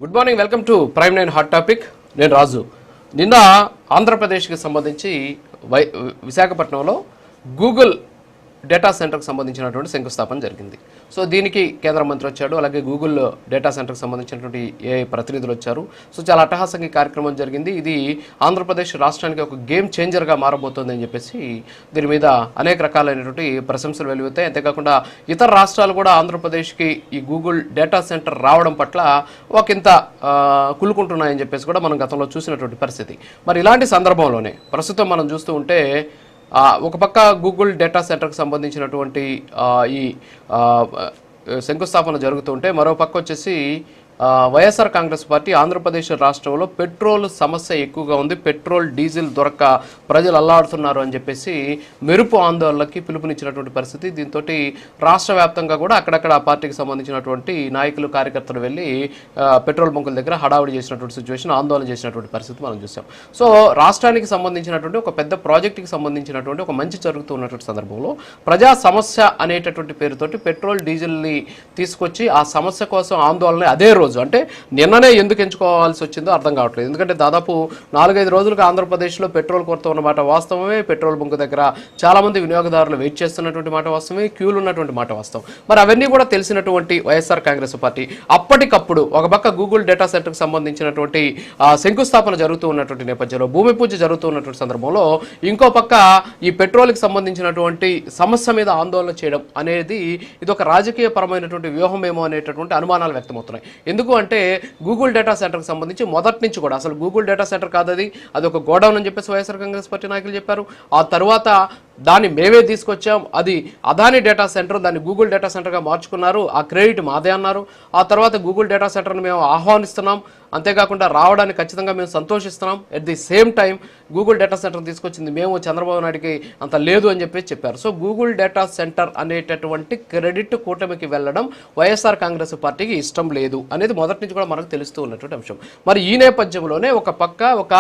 Good morning, welcome to prime 9 hot topic. నేను రాజు. నిన్న ఆంధ్రప్రదేశ్కి సంబంధించి విశాఖపట్నంలో గూగుల్ డేటా సెంటర్కి సంబంధించినటువంటి శంకుస్థాపన జరిగింది. సో దీనికి కేంద్ర మంత్రి వచ్చాడు, అలాగే గూగుల్ డేటా సెంటర్కి సంబంధించినటువంటి ప్రతినిధులు వచ్చారు. సో చాలా అట్టహాసంగా కార్యక్రమం జరిగింది. ఇది ఆంధ్రప్రదేశ్ రాష్ట్రానికి ఒక గేమ్ చేంజర్గా మారబోతుంది అని చెప్పేసి దీని మీద అనేక రకాలైనటువంటి ప్రశంసలు వెలువెత్తాయి. అంతేకాకుండా ఇతర రాష్ట్రాలు కూడా ఆంధ్రప్రదేశ్కి ఈ గూగుల్ డేటా సెంటర్ రావడం పట్ల ఒకంత కులుకుంటున్నాయని చెప్పేసి కూడా మనం గతంలో చూసినటువంటి పరిస్థితి. మరి ఇలాంటి సందర్భంలోనే ప్రస్తుతం మనం చూస్తూ ఉంటే ఒక పక్క గూగుల్ డేటా సెంటర్కి సంబంధించినటువంటి ఈ శంకుస్థాపన జరుగుతుంటే మరో పక్క వచ్చేసి వైఎస్ఆర్ కాంగ్రెస్ పార్టీ ఆంధ్రప్రదేశ్ రాష్ట్రంలో పెట్రోల్ సమస్య ఎక్కువగా ఉంది, పెట్రోల్ డీజిల్ దొరక్క ప్రజలు అల్లాడుతున్నారు అని చెప్పేసి మెరుపు ఆందోళనకి పిలుపునిచ్చినటువంటి పరిస్థితి. దీంతో రాష్ట్ర వ్యాప్తంగా కూడా అక్కడక్కడ ఆ పార్టీకి సంబంధించినటువంటి నాయకులు కార్యకర్తలు వెళ్ళి పెట్రోల్ బంకుల దగ్గర హడావుడి చేసినటువంటి సిచ్యువేషన్, ఆందోళన చేసినటువంటి పరిస్థితి మనం చూసాం. సో రాష్ట్రానికి సంబంధించినటువంటి ఒక పెద్ద ప్రాజెక్టుకి సంబంధించినటువంటి ఒక మంచి జరుగుతున్నటువంటి సందర్భంలో ప్రజా సమస్య అనేటటువంటి పేరుతోటి పెట్రోల్ డీజిల్ని తీసుకొచ్చి ఆ సమస్య కోసం ఆందోళన అదే రోజు అంటే నిన్ననే ఎందుకు ఎంచుకోవాల్సి వచ్చిందో అర్థం కావట్లేదు. ఎందుకంటే దాదాపు 4-5 రోజులుగా ఆంధ్రప్రదేశ్లో పెట్రోల్ కొరత ఉన్నమాట వాస్తవమే, పెట్రోల్ బంక్ దగ్గర చాలా మంది వినియోగదారులు వెయిట్ చేస్తున్నటువంటి మాట వాస్తవమే, క్యూలు ఉన్నటువంటి మాట వాస్తవం. మరి అవన్నీ కూడా తెలిసినటువంటి వైఎస్ఆర్ కాంగ్రెస్ పార్టీ అప్పటికప్పుడు ఒక పక్క గూగుల్ డేటా సెంటర్కి సంబంధించినటువంటి శంకుస్థాపన జరుగుతూ ఉన్నటువంటి నేపథ్యంలో, భూమి పూజ జరుగుతూ ఉన్నటువంటి సందర్భంలో ఇంకో పక్క ఈ పెట్రోల్కి సంబంధించినటువంటి సమస్య మీద ఆందోళన చేయడం అనేది ఇది ఒక రాజకీయ పరమైనటువంటి వ్యూహమేమో అనేటటువంటి అనుమానాలు వ్యక్తమవుతున్నాయి. ఎందుకు అంటే గూగుల్ డేటా సెంటర్కి సంబంధించి మొదటి నుంచి కూడా అసలు గూగుల్ డేటా సెంటర్ కాదు, అది ఒక గోడౌన్ అని చెప్పేసి వైఎస్ఆర్ కాంగ్రెస్ పార్టీ నాయకులు చెప్పారు. ఆ తర్వాత దాన్ని మేమే తీసుకొచ్చాం, అది అదాని డేటా సెంటర్, దాన్ని గూగుల్ డేటా సెంటర్గా మార్చుకున్నారు, ఆ క్రెడిట్ మాదే అన్నారు. ఆ తర్వాత గూగుల్ డేటా సెంటర్ని మేము ఆహ్వానిస్తున్నాం, అంతేకాకుండా రావడానికి ఖచ్చితంగా మేము సంతోషిస్తున్నాం. At the same time Google data center తీసుకొచ్చింది మేము, చంద్రబాబు నాయుడికి అంత లేదు అని చెప్పేసి చెప్పారు. సో గూగుల్ డేటా సెంటర్ అనేటటువంటి క్రెడిట్ కూటమికి వెళ్ళడం వైఎస్ఆర్ కాంగ్రెస్ పార్టీకి ఇష్టం లేదు అనేది మొదటి నుంచి కూడా మనకు తెలుస్తూ ఉన్నటువంటి అంశం. మరి ఈ నేపథ్యంలోనే ఒక పక్క ఒక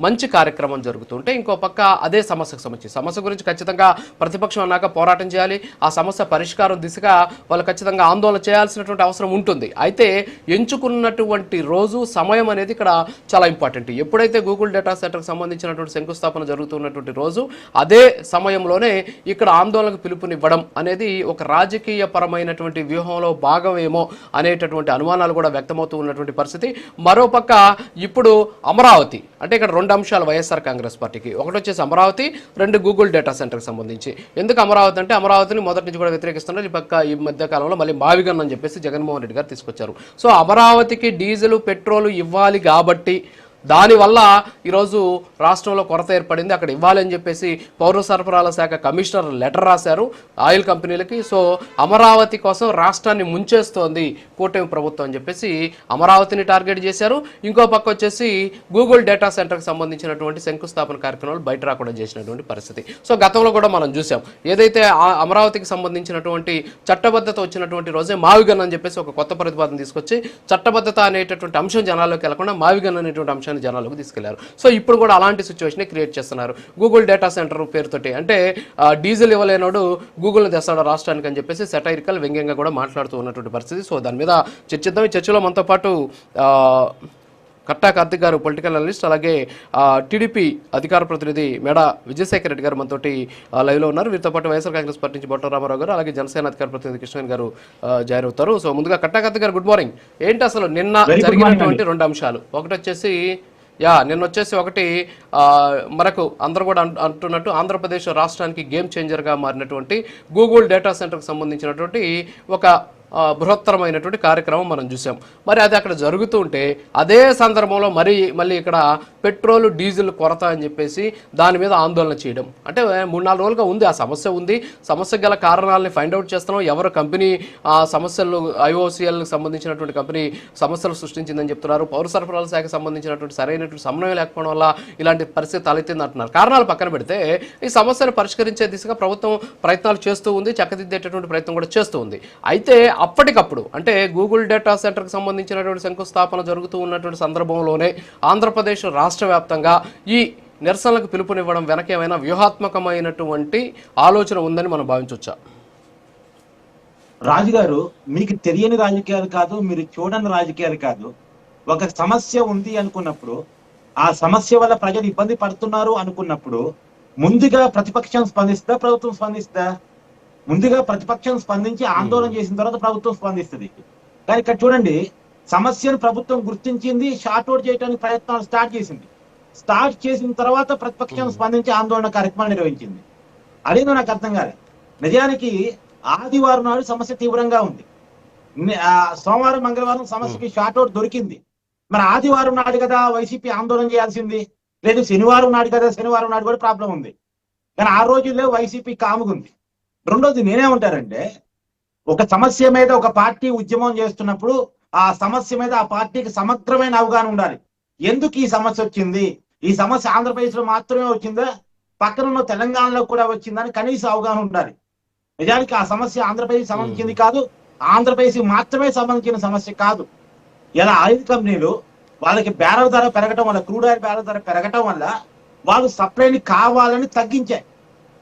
మంచి కార్యక్రమం జరుగుతుంటే ఇంకో పక్క అదే సమస్యకు సంబంధించి సమస్య గురించి ఖచ్చితంగా ప్రతిపక్షం అన్నాక పోరాటం చేయాలి, ఆ సమస్య పరిష్కారం దిశగా వాళ్ళు ఖచ్చితంగా ఆందోళన చేయాల్సినటువంటి అవసరం ఉంటుంది. అయితే ఎంచుకున్నటువంటి రోజు సమయం అనేది ఇక్కడ చాలా ఇంపార్టెంట్. ఎప్పుడైతే గూగుల్ డేటా సెంటర్కి సంబంధించినటువంటి శంకుస్థాపన జరుగుతున్నటువంటి రోజు అదే సమయంలోనే ఇక్కడ ఆందోళనకు పిలుపునివ్వడం అనేది ఒక రాజకీయ పరమైనటువంటి వ్యూహంలో భాగమేమో అనేటటువంటి అనుమానాలు కూడా వ్యక్తమవుతూ ఉన్నటువంటి పరిస్థితి. మరోపక్క ఇప్పుడు అమరావతి అంటే ఇక్కడ 2 అంశాలు వైఎస్ఆర్ కాంగ్రెస్ పార్టీకి. ఒకటి వచ్చేసి అమరావతి, 2 గూగుల్ డేటా సెంటర్కి సంబంధించి. ఎందుకు అమరావతి అంటే అమరావతిని మొదటి నుంచి కూడా వ్యతిరేకిస్తున్నారు. ఈ పక్క ఈ మధ్య కాలంలో మళ్ళీ మావిగన్ అని చెప్పేసి జగన్మోహన్ రెడ్డి గారు తీసుకొచ్చారు. సో అమరావతికి డీజిల్ పెట్రోల్ ఇవ్వాలి కాబట్టి దానివల్ల ఈరోజు రాష్ట్రంలో కొరత ఏర్పడింది, అక్కడ ఇవ్వాలని చెప్పేసి పౌర సరఫరాల శాఖ కమిషనర్ లెటర్ రాశారు ఆయిల్ కంపెనీలకి. సో అమరావతి కోసం రాష్ట్రాన్ని ముంచేస్తోంది కూటమి ప్రభుత్వం అని చెప్పేసి అమరావతిని టార్గెట్ చేశారు. ఇంకో పక్క వచ్చేసి గూగుల్ డేటా సెంటర్కి సంబంధించినటువంటి శంకుస్థాపన కార్యక్రమాలు బయట రాకుండా చేసినటువంటి పరిస్థితి. సో గతంలో కూడా మనం చూసాం, ఏదైతే అమరావతికి సంబంధించినటువంటి చట్టబద్ధత వచ్చినటువంటి రోజే మావిగన్ అని చెప్పేసి ఒక కొత్త ప్రతిపాదన తీసుకొచ్చి చట్టబద్ధత అనేటటువంటి అంశం జనాల్లోకి వెళ్లకుండా మావిగన్ అనేటువంటి అంశాన్ని జనాలకు తీసుకెళ్లారు. సో ఇప్పుడు కూడా అలాంటి సిచ్యువేషన్ క్రియేట్ చేస్తున్నారు. గూగుల్ డేటా సెంటర్ పేరుతోటి అంటే డీజిల్ ఇవ్వలేనోడు గూగుల్ని తెస్తాడు రాష్ట్రానికి అని చెప్పేసి సెటైరికల్ వ్యంగ్యంగా కూడా మాట్లాడుతూ ఉన్నటువంటి పరిస్థితి. సో దాని మీద చర్చిద్దాం. ఈ చర్చలో మనతో పాటు కట్టా కార్తిక్ గారు పొలిటికల్ అనలిస్ట్, అలాగే టీడీపీ అధికార ప్రతినిధి మేడ విజయశేఖర్ రెడ్డి గారు మనతోటి లైవ్లో ఉన్నారు. వీరితో పాటు వైఎస్ఆర్ కాంగ్రెస్ పార్టీ నుంచి బొట్ట రామారావు గారు, అలాగే జనసేన అధికార ప్రతినిధి కృష్ణ గారు జాయిన్ అవుతారు. సో ముందుగా కట్టా కార్తిక్ గారు గుడ్ మార్నింగ్. ఏంటి అసలు నిన్న జరిగినటువంటి 2 అంశాలు? ఒకటి వచ్చేసి నిన్న వచ్చేసి ఒకటి మనకు అందరూ కూడా అంటున్నట్టు ఆంధ్రప్రదేశ్ రాష్ట్రానికి గేమ్ చేంజర్గా మారినటువంటి గూగుల్ డేటా సెంటర్కి సంబంధించినటువంటి ఒక బృహత్తరమైనటువంటి కార్యక్రమం మనం చూసాం. మరి అది అక్కడ జరుగుతూ ఉంటే అదే సందర్భంలో మళ్ళీ ఇక్కడ పెట్రోల్ డీజిల్ కొరత అని చెప్పేసి దాని మీద ఆందోళన చేయడం అంటే 3-4 రోజులుగా ఉంది, ఆ సమస్య ఉంది, సమస్య గల కారణాలని ఫైండ్ అవుట్ చేస్తున్నాం. ఎవరు కంపెనీ సమస్యలు ఐఓసిఎల్కి సంబంధించినటువంటి కంపెనీ సమస్యలు సృష్టించిందని చెప్తున్నారు. పౌర సరఫరాల శాఖకు సంబంధించినటువంటి సరైనటువంటి సమన్వయం లేకపోవడం వల్ల ఇలాంటి పరిస్థితి తలెత్తింది అంటున్నారు. కారణాలు పక్కన పెడితే ఈ సమస్యను పరిష్కరించే దిశగా ప్రభుత్వం ప్రయత్నాలు చేస్తూ ఉంది, చక్కదిద్దేటటువంటి ప్రయత్నం కూడా చేస్తూ ఉంది. అయితే అప్పటికప్పుడు అంటే గూగుల్ డేటా సెంటర్కి సంబంధించినటువంటి శంకుస్థాపన జరుగుతూ ఉన్నటువంటి సందర్భంలోనే ఆంధ్రప్రదేశ్ రాష్ట్ర వ్యాప్తంగా ఈ నిరసనలకు పిలుపునివ్వడం వెనక ఏమైనా వ్యూహాత్మకమైనటువంటి ఆలోచన ఉందని మనం భావించవచ్చా? రాజుగారు, మీకు తెలియని రాజకీయాలు కాదు, మీరు చూడని రాజకీయాలు కాదు. ఒక సమస్య ఉంది అనుకున్నప్పుడు, ఆ సమస్య వల్ల ప్రజలు ఇబ్బంది పడుతున్నారు అనుకున్నప్పుడు ముందుగా ప్రతిపక్షం స్పందిస్తా, ప్రభుత్వం స్పందిస్తా? ముందుగా ప్రతిపక్షం స్పందించి ఆందోళన చేసిన తర్వాత ప్రభుత్వం స్పందిస్తుంది. కానీ ఇక్కడ చూడండి, సమస్యను ప్రభుత్వం గుర్తించింది, షార్ట్ అవుట్ చేయడానికి ప్రయత్నాలు స్టార్ట్ చేసింది. స్టార్ట్ చేసిన తర్వాత ప్రతిపక్షం స్పందించి ఆందోళన కార్యక్రమాలు నిర్వహించింది. అదేదో నాకు అర్థం కాలేదు. నిజానికి ఆదివారం నాడు సమస్య తీవ్రంగా ఉంది. సోమవారం మంగళవారం సమస్యకి షార్ట్ అవుట్ దొరికింది. మరి ఆదివారం నాడు కదా వైసీపీ ఆందోళన చేయాల్సింది, లేదు శనివారం నాడు కదా, శనివారం నాడు కూడా ప్రాబ్లం ఉంది. కానీ ఆ రోజుల్లో వైసీపీ కాముగుంది. రెండోది నేనేమంటారంటే, ఒక సమస్య మీద ఒక పార్టీ ఉద్యమం చేస్తున్నప్పుడు ఆ సమస్య మీద ఆ పార్టీకి సమగ్రమైన అవగాహన ఉండాలి. ఎందుకు ఈ సమస్య వచ్చింది, ఈ సమస్య ఆంధ్రప్రదేశ్ లో మాత్రమే వచ్చిందా, పక్కనున్న తెలంగాణలో కూడా వచ్చిందని కనీస అవగాహన ఉండాలి. నిజానికి ఆ సమస్య ఆంధ్రప్రదేశ్ సంబంధించింది కాదు, ఆంధ్రప్రదేశ్ మాత్రమే సంబంధించిన సమస్య కాదు. ఇలా ఆయిల్ కంపెనీలు వాళ్ళకి బ్యారెల్ ధర పెరగటం వల్ల, క్రూడ్ ఆయిల్ బ్యారెల్ ధర పెరగటం వల్ల వాళ్ళు సప్లైని కావాలని తగ్గించాయి.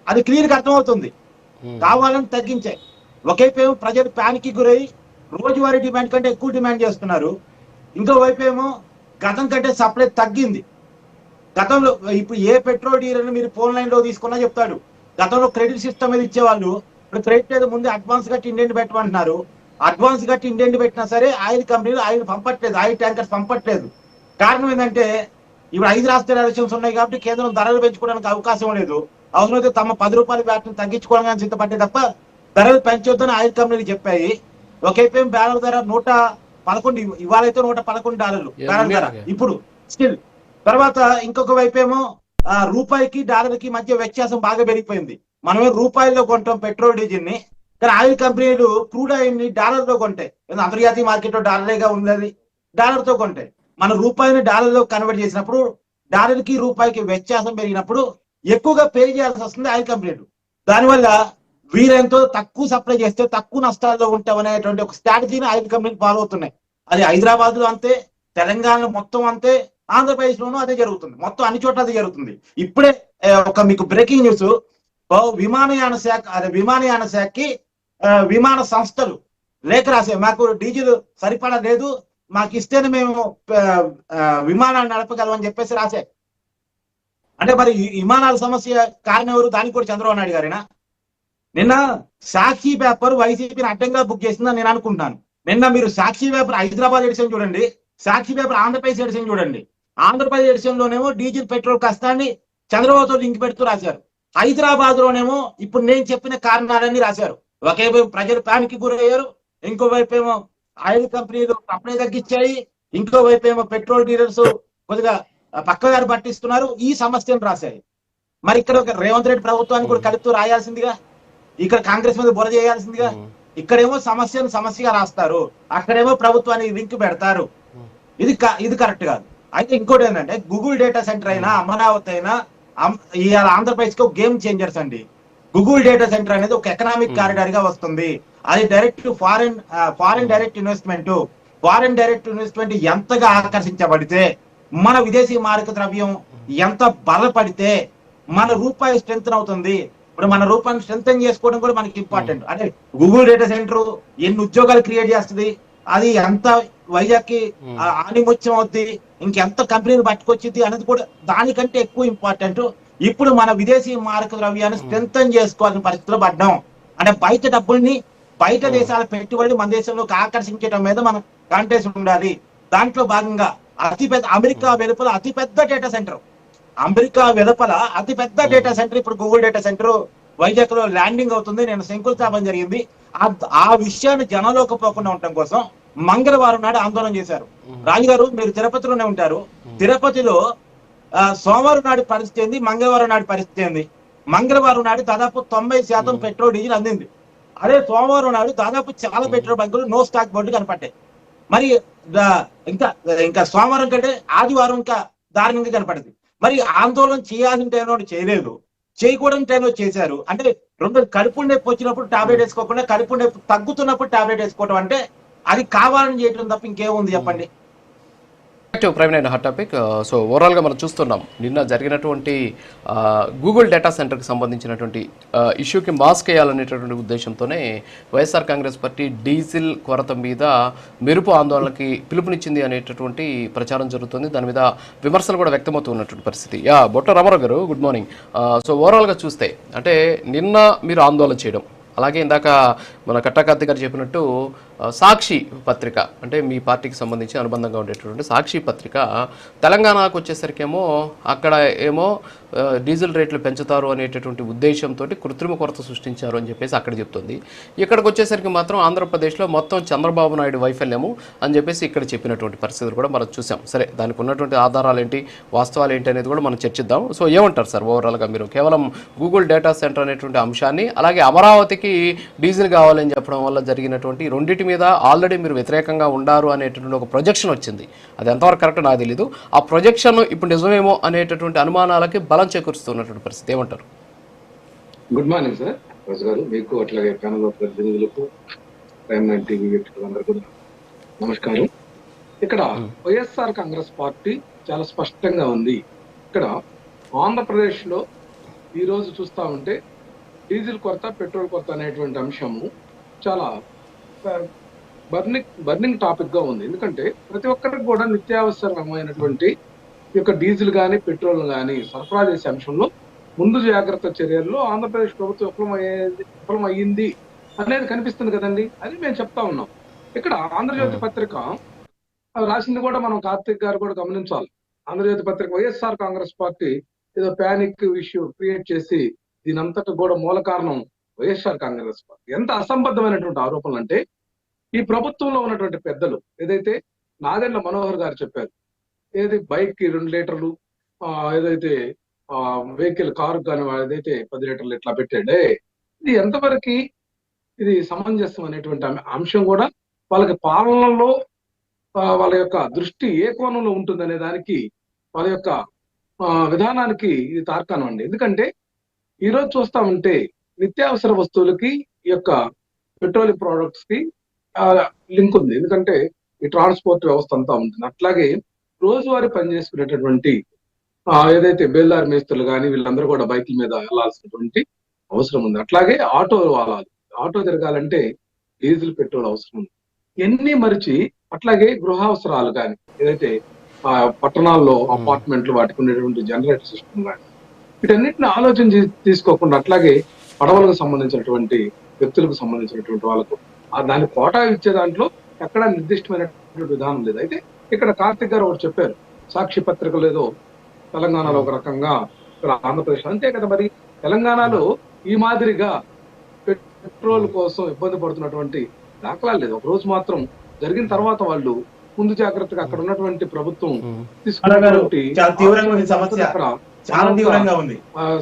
అది క్లియర్గా అర్థమవుతుంది, కావాలని తగ్గించాయి. ఒకవైపు ప్రజలు ప్యానికి గురై రోజువారీ డిమాండ్ కంటే ఎక్కువ డిమాండ్ చేస్తున్నారు, ఇంకో వైపు ఏమో గతం కంటే సప్లై తగ్గింది. గతంలో ఇప్పుడు ఏ పెట్రోల్ డీలర్ మీరు ఫోన్ లైన్ లో తీసుకున్నా చెప్తాడు, గతంలో క్రెడిట్ సిస్టమ్ మీద ఇచ్చేవాళ్ళు, ఇప్పుడు క్రెడిట్ లేదు, ముందు అడ్వాన్స్ కట్టి ఇండెంట్ పెట్టమంటున్నారు. అడ్వాన్స్ కట్టి ఇండెంట్ పెట్టినా సరే ఆయిల్ కంపెనీలు ఆయిల్ పంపట్లేదు, ఆయిల్ ట్యాంకర్స్ పంపట్లేదు. కారణం ఏంటంటే ఇప్పుడు 5 రాష్ట్రాల ఎలక్షన్స్ ఉన్నాయి కాబట్టి కేంద్రం ధరలు పెంచుకోవడానికి అవకాశం లేదు. అవసరమైతే తమ 10 రూపాయల వ్యాట్ని తగ్గించుకోవడానికి సిద్ధపడ్డే తప్ప ధరలు పెంచొద్దని ఆయిల్ కంపెనీలు చెప్పాయి. ఒకేపీ బ్యారెల్ ధర 111, ఇవాళైతే $111 బ్యారెల్ ధర ఇప్పుడు స్టిల్. తర్వాత ఇంకొక వైపు ఏమో రూపాయికి డాలర్కి మధ్య వ్యత్యాసం బాగా పెరిగిపోయింది. మనమే రూపాయల్లో కొంటాం పెట్రోల్ డీజిల్ ని, కానీ ఆయిల్ కంపెనీలు క్రూడ్ ఆయిల్ ని డాలర్ తో కొంటాయి. అంతర్జాతీయ మార్కెట్ లో డాలరేగా ఉంది, డాలర్ తో కొంటాయి. మన రూపాయిని డాలర్ లో కన్వర్ట్ చేసినప్పుడు డాలర్ కి రూపాయికి వ్యత్యాసం పెరిగినప్పుడు ఎక్కువగా పే చేయాల్సి వస్తుంది ఆయిల్ కంపెనీలు. దానివల్ల వీరెంతో తక్కువ సప్లై చేస్తే తక్కువ నష్టాల్లో ఉంటాం అనేటువంటి ఒక స్ట్రాటజీని ఆయిల్ కంపెనీలు ఫాలో అవుతున్నాయి. అది హైదరాబాద్ లో అంతే, తెలంగాణ మొత్తం అంతే, ఆంధ్రప్రదేశ్ లోనూ అదే జరుగుతుంది, మొత్తం అన్ని చోట్ల అదే జరుగుతుంది. ఇప్పుడే ఒక మీకు బ్రేకింగ్ న్యూస్, విమానయాన శాఖకి విమాన సంస్థలు లేఖ రాసే, మాకు డీజిల్ సరిపడా లేదు, మాకు ఇస్తేనే మేము విమానాలు నడపగలమని చెప్పేసి రాసే. అంటే మరి విమానాల సమస్య కారణం ఎవరు? దానికి కూడా చంద్రబాబు నాయుడు గారేనా? నిన్న సాక్షి పేపర్ వైసీపీని అడ్డంగా బుక్ చేసిందని నేను అనుకుంటున్నాను. నిన్న మీరు సాక్షి పేపర్ హైదరాబాద్ ఎడిషన్ చూడండి, సాక్షి పేపర్ ఆంధ్రప్రదేశ్ ఎడిషన్ చూడండి. ఆంధ్రప్రదేశ్ ఎడిషన్ లోనేమో డీజిల్ పెట్రోల్ కష్టాన్ని చంద్రబాబుతో లింక్ పెడుతూ రాశారు. హైదరాబాద్ లోనేమో ఇప్పుడు నేను చెప్పిన కారణాలన్నీ రాశారు. ఒకేవైపు ప్రజలు ప్యానికి గురయ్యారు, ఇంకోవైపు ఏమో ఆయిల్ కంపెనీలు సప్లై తగ్గించాయి, ఇంకోవైపు ఏమో పెట్రోల్ డీలర్స్ కొద్దిగా పక్కదారి పట్టిస్తున్నారు, ఈ సమస్యను రాశాయి. మరి ఇక్కడ ఒక రేవంత్ రెడ్డి ప్రభుత్వాన్ని కూడా కలుపుతూ రాయాల్సిందిగా, ఇక్కడ కాంగ్రెస్ మీద బురద చేయాల్సిందిగా. ఇక్కడేమో సమస్యను సమస్యగా రాస్తారు, అక్కడేమో ప్రభుత్వానికి లింక్ పెడతారు. ఇది కరెక్ట్ కాదు. అయితే ఇంకోటి ఏంటంటే, గూగుల్ డేటా సెంటర్ అయినా అమరావతి అయినా ఇవాళ ఆంధ్రప్రదేశ్ కి గేమ్ చేంజర్స్ అండి. గూగుల్ డేటా సెంటర్ అనేది ఒక ఎకనామిక్ కారిడార్ గా వస్తుంది. అది direct foreign direct investment. Foreign direct investment ఎంతగా ఆకర్షించబడితే, మన విదేశీ మారక ద్రవ్యం ఎంత బలపడితే మన రూపాయి స్ట్రెంగ్ అవుతుంది. ఇప్పుడు మన రూపాయిని స్ట్రెంగ్ చేసుకోవడం కూడా మనకి ఇంపార్టెంట్. అంటే గూగుల్ డేటా సెంటర్ ఎన్ని ఉద్యోగాలు క్రియేట్ చేస్తుంది, అది ఎంత వైజాగ్ కి ఆనిముత్యం అవుద్ది, ఇంకెంత కంపెనీలు పట్టుకొచ్చింది అనేది కూడా దానికంటే ఎక్కువ ఇంపార్టెంట్. ఇప్పుడు మన విదేశీ మారక ద్రవ్యాన్ని స్ట్రెంగ్ చేసుకోవాల్సిన పరిస్థితిలో పడ్డాం. అంటే బయట డబ్బుల్ని, బయట దేశాల పెట్టుబడి మన దేశంలోకి ఆకర్షించడం మీద మనం కాంటెస్ట్ ఉండాలి. దాంట్లో భాగంగా అమెరికా వెలుపల అతిపెద్ద డేటా సెంటర్, డేటా సెంటర్ ఇప్పుడు గూగుల్ డేటా సెంటర్ వైజాగ్ లో ల్యాండింగ్ అవుతుంది. నేను శంకుస్థాపన జరిగింది. ఆ విషయాన్ని జనంలోకి పోకుండా ఉండటం కోసం మంగళవారం నాడు ఆందోళన చేశారు. రాజుగారు మీరు తిరుపతిలోనే ఉంటారు, తిరుపతిలో సోమవారం నాడు పరిస్థితి ఏంది, మంగళవారం నాడు పరిస్థితి ఏంది? మంగళవారం నాడు దాదాపు 90% పెట్రోల్ డీజిల్ అందింది. అదే సోమవారం నాడు దాదాపు చాలా పెట్రోల్ బంకులు నో స్టాక్ బోర్డు కనపడ్డాయి. మరి ఇంకా సోమవారం కంటే ఆదివారం ఇంకా దారుణంగా కనపడింది. మరి ఆందోళన చేయాల్సిన టైంలో చేయలేదు, చేయకూడని టైంలో చేశారు. అంటే రెండు కడుపు నొప్పి వచ్చినప్పుడు టాబ్లెట్ వేసుకోకుండా కడుపు నొప్పి తగ్గుతున్నప్పుడు టాబ్లెట్ వేసుకోవడం అంటే అది కావాలని చేయటం తప్ప ఇంకేముంది చెప్పండి? To prime nine hot topic. So ఓవరాల్గా మనం చూస్తున్నాం నిన్న జరిగినటువంటి గూగుల్ డేటా సెంటర్కి సంబంధించినటువంటి ఇష్యూకి మాస్క్ వేయాలనేటటువంటి ఉద్దేశంతోనే వైఎస్ఆర్ కాంగ్రెస్ పార్టీ డీజిల్ కొరత మీద మెరుపు ఆందోళనకి పిలుపునిచ్చింది అనేటటువంటి ప్రచారం జరుగుతుంది. దాని మీద విమర్శలు కూడా వ్యక్తమవుతున్నటువంటి పరిస్థితి. బొట్ట రామారావు గారు, గుడ్ మార్నింగ్. సో ఓవరాల్గా చూస్తే అంటే నిన్న మీరు ఆందోళన చేయడం, అలాగే ఇందాక మన కట్టా కార్తీక్ గారు చెప్పినట్టు సాక్షి పత్రిక, అంటే మీ పార్టీకి సంబంధించి అనుబంధంగా ఉండేటటువంటి సాక్షి పత్రిక తెలంగాణకు వచ్చేసరికేమో అక్కడ ఏమో డీజిల్ రేట్లు పెంచుతారు అనేటటువంటి ఉద్దేశంతో కృత్రిమ కొరత సృష్టించారు అని చెప్పేసి అక్కడ చెప్తుంది. ఇక్కడికి వచ్చేసరికి మాత్రం ఆంధ్రప్రదేశ్లో మొత్తం చంద్రబాబు నాయుడు వైఫల్యము అని చెప్పేసి ఇక్కడ చెప్పినటువంటి పరిస్థితులు కూడా మనం చూసాం. సరే, దానికి ఉన్నటువంటి ఆధారాలు ఏంటి, వాస్తవాలు ఏంటి అనేది కూడా మనం చర్చిద్దాం. సో ఏమంటారు సార్ ఓవరాల్గా మీరు? కేవలం గూగుల్ డేటా సెంటర్ అనేటువంటి అంశాన్ని, అలాగే అమరావతికి డీజిల్ కావాలని చెప్పడం వల్ల జరిగినటువంటి రెండింటి మీద ఆల్రెడీ మీరు వ్యతిరేకంగా ఉండారు అనేటటువంటి ఒక ప్రొజెక్షన్ వచ్చింది. అది ఎంతవరకు కరెక్ట్ నాకు తెలీదు. ఆ ప్రొజెక్షన్ ఇప్పుడు నిజమేమో అనేటటువంటి అనుమానాలకి బలం చేకూరుస్తున్నటువంటి పరిస్థితి. ఏమంటారు? గుడ్ మార్నింగ్ సార్ రాజు గారు, మీకు అట్లాగే ప్యానల్ ప్రతినిధులకు, ప్రైమ్ నైన్ టీవీ వ్యక్తులందరూ కూడా నమస్కారం. ఇక్కడ వైఎస్ఆర్ కాంగ్రెస్ పార్టీ చాలా స్పష్టంగా ఉంది. ఇక్కడ ఆంధ్రప్రదేశ్ లో ఈ రోజు చూస్తా ఉంటే డీజిల్ కొరత, పెట్రోల్ కొరత అనేటువంటి అంశము చాలా బర్నింగ్ టాపిక్ గా ఉంది. ఎందుకంటే ప్రతి ఒక్కరికి కూడా నిత్యావసరమైనటువంటి ఈ యొక్క డీజిల్ కానీ పెట్రోల్ కానీ సరఫరా చేసే అంశంలో ముందు జాగ్రత్త చర్యల్లో ఆంధ్రప్రదేశ్ ప్రభుత్వం విఫలమయ్యింది అనేది కనిపిస్తుంది కదండి. అది మేము చెప్తా ఉన్నాం. ఇక్కడ ఆంధ్రజ్యోతి పత్రిక రాసింది కూడా మనం కార్తీక్ గారు కూడా గమనించాలి. ఆంధ్రజ్యోతి పత్రిక వైఎస్ఆర్ కాంగ్రెస్ పార్టీ ఏదో ప్యానిక్ ఇష్యూ క్రియేట్ చేసి దీని అంతటా కూడా మూల కారణం వైఎస్ఆర్ కాంగ్రెస్ పార్టీ. ఎంత అసంబద్ధమైనటువంటి ఆరోపణలు అంటే, ఈ ప్రభుత్వంలో ఉన్నటువంటి పెద్దలు ఏదైతే నాదెండ్ల మనోహర్ గారు చెప్పారు, ఏది బైక్ కి 2 లీటర్లు, ఏదైతే వెహికల్ కారు కానీ ఏదైతే 10 లీటర్లు ఇట్లా పెట్టాడే, ఇది ఎంతవరకు ఇది సమంజసం అనేటువంటి అంశం కూడా వాళ్ళకి పాలనలో వాళ్ళ యొక్క దృష్టి ఏ కోణంలో ఉంటుందనే దానికి, వాళ్ళ యొక్క విధానానికి ఇది తార్కాణం అండి. ఎందుకంటే ఈ రోజు చూస్తా ఉంటే నిత్యావసర వస్తువులకి ఈ యొక్క పెట్రోలియం ప్రోడక్ట్స్ కి లింక్ ఉంది. ఎందుకంటే ఈ ట్రాన్స్పోర్ట్ వ్యవస్థ అంతా ఉంటుంది. అట్లాగే రోజువారీ పనిచేసుకునేటటువంటి ఏదైతే బేల్దారి మేస్త్రులు కానీ వీళ్ళందరూ కూడా బైకుల మీద వెళ్లాల్సినటువంటి అవసరం ఉంది. అట్లాగే ఆటో వాలాలు, ఆటో తిరగాలంటే డీజిల్ పెట్రోల్ అవసరం ఉంది. ఎన్ని మరిచి అట్లాగే గృహావసరాలు కానీ ఏదైతే పట్టణాల్లో అపార్ట్మెంట్లు వాటికి ఉండేటువంటి జనరేటర్ సిస్టమ్ కానీ వీటన్నిటిని ఆలోచన తీసుకోకుండా అట్లాగే పడవలకు సంబంధించినటువంటి వ్యక్తులకు సంబంధించినటువంటి వాళ్ళకు దాని కోటా ఇచ్చే దాంట్లో ఎక్కడ నిర్దిష్టమైనటువంటి విధానం లేదు. అయితే ఇక్కడ కార్తిక్ గారు ఒకటి చెప్పారు, సాక్షి పత్రిక లేదో తెలంగాణలో ఒక రకంగా, ఇక్కడ ఆంధ్రప్రదేశ్ అంతే కదా. మరి తెలంగాణలో ఈ మాదిరిగా పెట్రోల్ కోసం ఇబ్బంది పడుతున్నటువంటి దాఖలాలు లేదు. ఒక రోజు మాత్రం జరిగిన తర్వాత వాళ్ళు ముందు జాగ్రత్తగా అక్కడ ఉన్నటువంటి ప్రభుత్వం తీసుకున్నటువంటి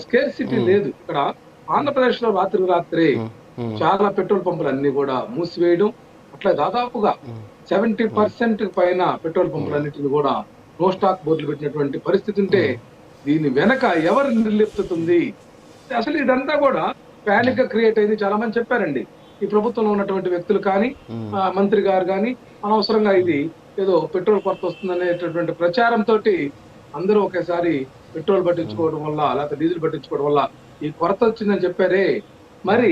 స్కేర్సిటీ లేదు. ఇక్కడ ఆంధ్రప్రదేశ్ లో రాత్రే చాలా పెట్రోల్ పంపులు అన్ని కూడా మూసివేయడం, అట్లా దాదాపుగా 70% పైన పెట్రోల్ పంపులన్నిటిని కూడా నో స్టాక్ బోర్డులు పెట్టినటువంటి పరిస్థితి ఉంటే దీని వెనక ఎవరు నిర్లిప్తత ఉంది? అసలు ఇదంతా కూడా ప్యానిక్ గా క్రియేట్ అయింది. చాలా మంది చెప్పారండి, ఈ ప్రభుత్వంలో ఉన్నటువంటి వ్యక్తులు కానీ మంత్రి గారు కానీ అనవసరంగా ఇది ఏదో పెట్రోల్ కొరత వస్తుందనేటటువంటి ప్రచారంతో అందరూ ఒకేసారి పెట్రోల్ పట్టించుకోవడం వల్ల లేకపోతే డీజిల్ పట్టించుకోవడం వల్ల ఈ కొరత వచ్చిందని చెప్పారే. మరి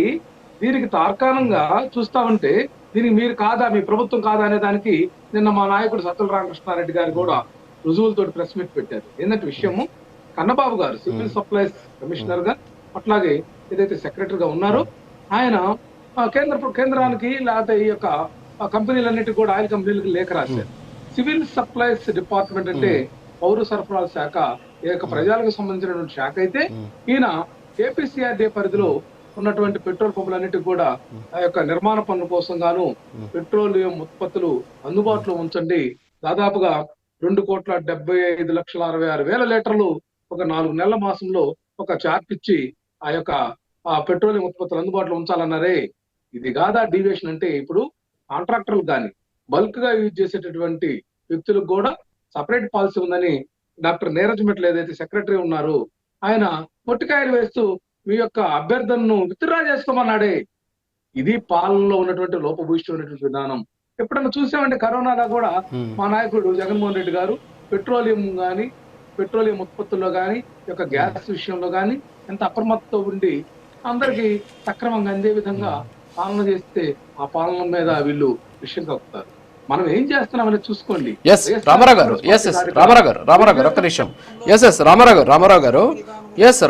దీనికి తార్కాణంగా చూస్తా ఉంటే దీనికి మీరు కాదా, మీ ప్రభుత్వం కాదా అనే దానికి నిన్న మా నాయకుడు సత్తుల రామకృష్ణారెడ్డి గారు కూడా రుజువులతో ప్రెస్ మీట్ పెట్టారు. ఏంటంటే విషయము, కన్నబాబు గారు సివిల్ సప్లైస్ కమిషనర్ గా అట్లాగే ఏదైతే సెక్రటరీగా ఉన్నారో ఆయన కేంద్రానికి లేకపోతే ఈ యొక్క కంపెనీలన్నిటికీ కూడా ఆయిల్ కంపెనీలకు లేఖ రాశారు. సివిల్ సప్లైస్ డిపార్ట్మెంట్ అంటే పౌర సరఫరాల శాఖ, ఈ యొక్క ప్రజలకు సంబంధించినటువంటి శాఖ అయితే, ఈయన ఏపీసీఆర్డీ పరిధిలో ఉన్నటువంటి పెట్రోల్ పంపులన్నిటికీ కూడా ఆ యొక్క నిర్మాణ పనుల కోసం గాను పెట్రోలియం ఉత్పత్తులు అందుబాటులో ఉంచండి, దాదాపుగా 2,75,66,000 లీటర్లు ఒక 4 నెలల మాసంలో ఒక చార్ట్ ఇచ్చి ఆ యొక్క పెట్రోలియం ఉత్పత్తులు అందుబాటులో ఉంచాలన్నారే. ఇది కాదా డీవియేషన్ అంటే? ఇప్పుడు కాంట్రాక్టర్లు కానీ బల్క్ గా యూజ్ చేసేటటువంటి వ్యక్తులకు కూడా సపరేట్ పాలసీ ఉందని డాక్టర్ నీరజ్ మిట్టల్ ఏదైతే సెక్రటరీ ఉన్నారు ఆయన పొట్టికాయలు వేస్తూ మీ యొక్క అభ్యర్థనను విత్డ్రా చేసుకోమన్నాడే. ఇది పాలనలో ఉన్నటువంటి లోపభూయిష్టమైనటువంటి విధానం. ఎప్పుడన్నా చూసామంటే కరోనాలో కూడా మా నాయకుడు జగన్మోహన్ రెడ్డి గారు పెట్రోలియం కానీ, పెట్రోలియం ఉత్పత్తుల్లో కానీ, యొక్క గ్యాస్ విషయంలో కానీ ఎంత అప్రమత్తతో ఉండి అందరికి సక్రమంగా అందే విధంగా పాలన చేస్తే ఆ పాలన మీద వీళ్ళు విషయం కలుపుతారు. మనం ఏం చేస్తున్నామని చూసుకోండి. రామారావు గారు ఒక్క నిమిషం.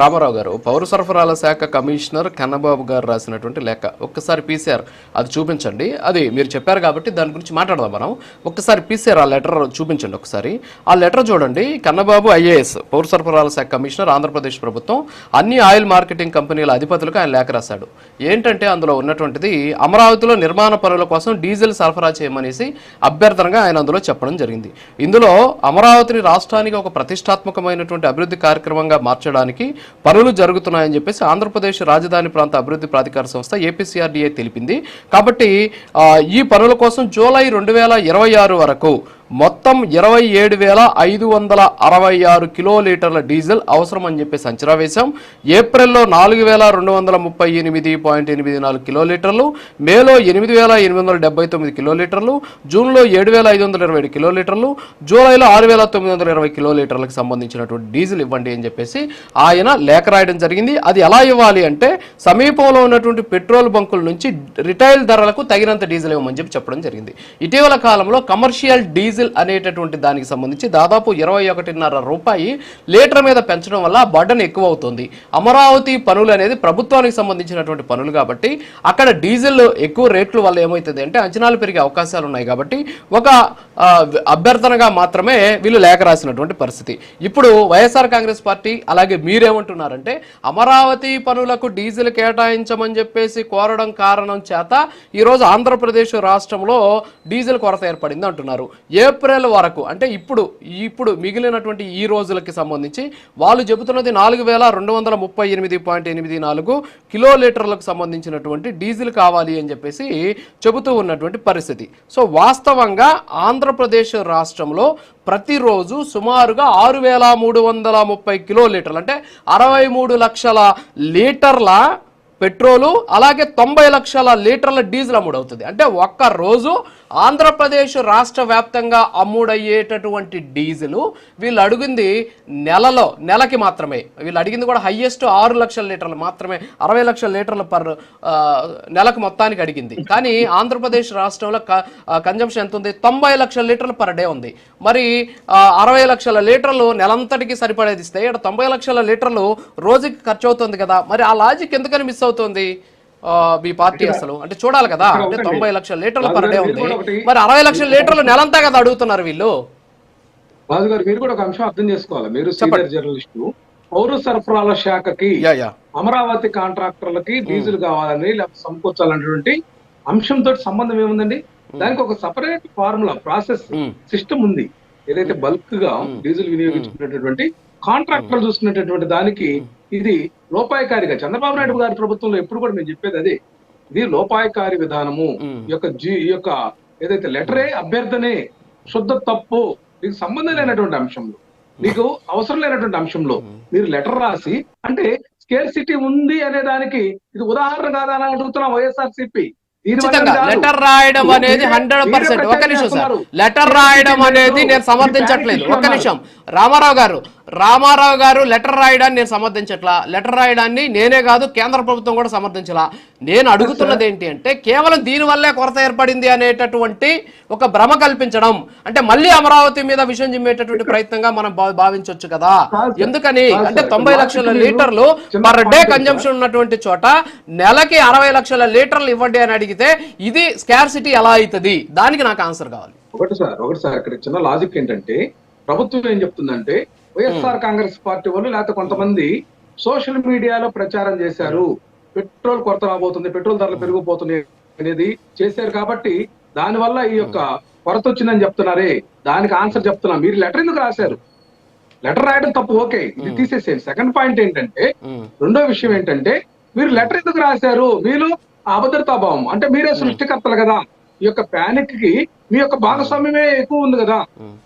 రామారావు గారు పౌర సరఫరాల శాఖ కమిషనర్ కన్నబాబు గారు రాసినటువంటి లేఖ ఒక్కసారి పీసీఆర్ అది చూపించండి. అది మీరు చెప్పారు కాబట్టి దాని గురించి మాట్లాడదాం మనం. ఒక్కసారి పీసీఆర్ ఆ లెటర్ చూపించండి. ఒకసారి ఆ లెటర్ చూడండి. కన్నబాబు ఐఏఎస్ పౌర సరఫరాల శాఖ కమిషనర్ ఆంధ్రప్రదేశ్ ప్రభుత్వం అన్ని ఆయిల్ మార్కెటింగ్ కంపెనీల అధిపతులకు ఆయన లేఖ రాశాడు. ఏంటంటే అందులో ఉన్నటువంటిది అమరావతిలో నిర్మాణ పనుల కోసం డీజిల్ సరఫరా చేయమనేసి అభ్యర్థనగా ఆయన అందులో చెప్పడం జరిగింది. ఇందులో అమరావతిని రాష్ట్రానికి ఒక ప్రతిష్టాత్మకమైనటువంటి అభివృద్ధి కార్యక్రమంగా మార్చడానికి పనులు జరుగుతున్నాయని చెప్పేసి ఆంధ్రప్రదేశ్ రాజధాని ప్రాంత అభివృద్ధి ప్రాధికార సంస్థ ఏపీసీఆర్డీఏ తెలిపింది. కాబట్టి ఈ పనుల కోసం జూలై 2026 వరకు మొత్తం 27,566 కిలోలీటర్ల డీజిల్ అవసరం అని చెప్పేసి అంచనా వేశాం. ఏప్రిల్లో 4,238.84 కిలోలీటర్లు, మేలో 8,879 కిలోలీటర్లు, జూన్లో 7,527 కిలోలీటర్లు, జూలైలో 6,920 కిలోలీటర్లకు సంబంధించినటువంటి డీజిల్ ఇవ్వండి అని చెప్పేసి ఆయన లేఖ రాయడం జరిగింది. అది ఎలా ఇవ్వాలి అంటే సమీపంలో ఉన్నటువంటి పెట్రోల్ బంకుల నుంచి రిటైల్ ధరలకు తగినంత డీజిల్ ఇవ్వమని చెప్పడం జరిగింది. ఇటీవల కాలంలో కమర్షియల్ డీజిల్ అనేటటువంటి దానికి సంబంధించి దాదాపు 21.5 రూపాయి లీటర్ మీద పెంచడం వల్ల బర్డన్ ఎక్కువ అవుతుంది. అమరావతి పనులు అనేది ప్రభుత్వానికి సంబంధించినటువంటి పనులు కాబట్టి అక్కడ డీజిల్ ఎక్కువ రేట్ల వల్ల ఏమవుతుంది అంటే అంచనాలు పెరిగే అవకాశాలు ఉన్నాయి. కాబట్టి ఒక అభ్యర్థనగా మాత్రమే వీళ్ళు లేఖ రాసినటువంటి పరిస్థితి. ఇప్పుడు వైఎస్ఆర్ కాంగ్రెస్ పార్టీ అలాగే మీరేమంటున్నారంటే అమరావతి పనులకు డీజిల్ కేటాయించమని చెప్పేసి కోరడం కారణం చేత ఈరోజు ఆంధ్రప్రదేశ్ రాష్ట్రంలో డీజిల్ కొరత ఏర్పడింది అంటున్నారు. ఏప్రిల్ వరకు అంటే ఇప్పుడు మిగిలినటువంటి ఈ రోజులకి సంబంధించి వాళ్ళు చెబుతున్నది 4,238.84 కిలోలీటర్లకు సంబంధించినటువంటి డీజిల్ కావాలి అని చెప్పేసి చెబుతూ ఉన్నటువంటి పరిస్థితి. సో వాస్తవంగా ఆంధ్రప్రదేశ్ రాష్ట్రంలో ప్రతిరోజు సుమారుగా 6,330 కిలోలీటర్లు అంటే 63 లక్షల లీటర్ల పెట్రోలు అలాగే 90 లక్షల లీటర్ల డీజిల్ అమ్ముడవుతుంది. అంటే ఒక్క రోజు ఆంధ్రప్రదేశ్ రాష్ట్ర వ్యాప్తంగా అమ్ముడయ్యేటటువంటి డీజిల్ వీళ్ళు అడిగింది నెలకి మాత్రమే. వీళ్ళు అడిగింది కూడా హైయెస్ట్ 6 లక్షల లీటర్లు మాత్రమే, 60 లక్షల లీటర్లు నెలకు మొత్తానికి అడిగింది. కానీ ఆంధ్రప్రదేశ్ రాష్ట్రంలో కన్జంప్షన్ ఎంత ఉంది? 90 లక్షల లీటర్లు పర్ డే ఉంది. మరి 60 లక్షల లీటర్లు నెలంతటికి సరిపడేది ఇస్తే 90 లక్షల లీటర్లు రోజుకి ఖర్చు అవుతుంది కదా. మరి ఆ లాజిక్ ఎందుకని మిస్ అవుతుంది మీ పార్టీ? అసలు అంటే చూడాలి కదా. అంటే 90 లక్షల లీటర్ల పర్ డే ఉంది, మరి 60 లక్షల లీటర్లు నెలంతా కదా అడుగుతున్నారు వీళ్ళు. రాజు గారు మీరు కూడా ఒక అంశం అర్థం చేసుకోవాలి. మీరు సీనియర్ జర్నలిస్టు, పౌర సరఫరాల శాఖకి అమరావతి కాంట్రాక్టర్లకి డీజిల్ కావాలని లేకపోతే సమకూర్చాలనేటువంటి అంశంతో సంబంధం ఏముందండి? దానికి ఒక సపరేట్ ఫార్ములా ప్రాసెస్ సిస్టమ్ ఉంది. ఏదైతే బల్క్ గా డీజిల్ వినియోగించుకునేటటువంటి కాంట్రాక్టర్లు చూసుకునేటటువంటి దానికి ఇది లోపాయకారిగా చంద్రబాబు నాయుడు గారి ప్రభుత్వంలో ఎప్పుడు కూడా నేను చెప్పేది అదే, ఇది లోపాయకారి విధానము. ఈ యొక్క ఏదైతే లెటరే అభ్యర్థనే శుద్ధ తప్పు, మీకు సంబంధం లేనటువంటి అంశంలో, మీకు అవసరం లేనటువంటి అంశంలో మీరు లెటర్ రాసి అంటే స్కేర్సిటీ ఉంది అనే దానికి ఇది ఉదాహరణ కాదా అని అడుగుతున్నాం వైఎస్ఆర్సీపీ. లెటర్ రాయడం అనేది 100%. ఒక నిమిషం సార్, లెటర్ రాయడం అనేది నేను సమర్థించట్లేదు. ఒక నిమిషం రామారావు గారు లెటర్ రాయడాన్ని నేను సమర్థించట్లా. లెటర్ రాయడాన్ని నేనే కాదు కేంద్ర ప్రభుత్వం కూడా సమర్థించలా. నేను అడుగుతున్నది ఏంటి అంటే కేవలం దీని వల్లే కొరత ఏర్పడింది అనేటటువంటి ఒక భ్రమ కల్పించడం, అంటే మళ్ళీ అమరావతి మీద విషయం చిమ్మేటటువంటి ప్రయత్నంగా మనం భావించవచ్చు కదా. ఎందుకని అంటే 90 లక్షల లీటర్లు పర్ డే కన్జంప్షన్ ఉన్నటువంటి చోట నెలకి 60 లక్షల లీటర్లు ఇవ్వండి అని అడిగితే ఇది స్కార్సిటీ ఎలా అవుతుంది? దానికి నాకు ఆన్సర్ కావాలి. ఒకటి సార్ ఇక్కడ చిన్న లాజిక్ ఏంటంటే ప్రభుత్వం ఏం చెప్తుందంటే వైఎస్ఆర్ కాంగ్రెస్ పార్టీ వాళ్ళు లేకపోతే కొంతమంది సోషల్ మీడియాలో ప్రచారం చేశారు, పెట్రోల్ కొరత రాబోతుంది, పెట్రోల్ ధరలు పెరిగిపోతున్నాయి అనేది చేశారు కాబట్టి దానివల్ల ఈ యొక్క కొరత వచ్చిందని చెప్తున్నారే, దానికి ఆన్సర్ చెప్తున్నా. మీరు లెటర్ ఎందుకు రాశారు? లెటర్ రాయడం తప్పు, ఓకే, ఇది తీసేసేయండి. సెకండ్ పాయింట్ ఏంటంటే, రెండో విషయం ఏంటంటే మీరు లెటర్ ఎందుకు రాశారు? మీరు అభద్రతాభావం అంటే మీరే సృష్టికర్తలు కదా. ఈ యొక్క ప్యానిక్ కి మీ యొక్క భాగస్వామ్యమే ఎక్కువ ఉంది కదా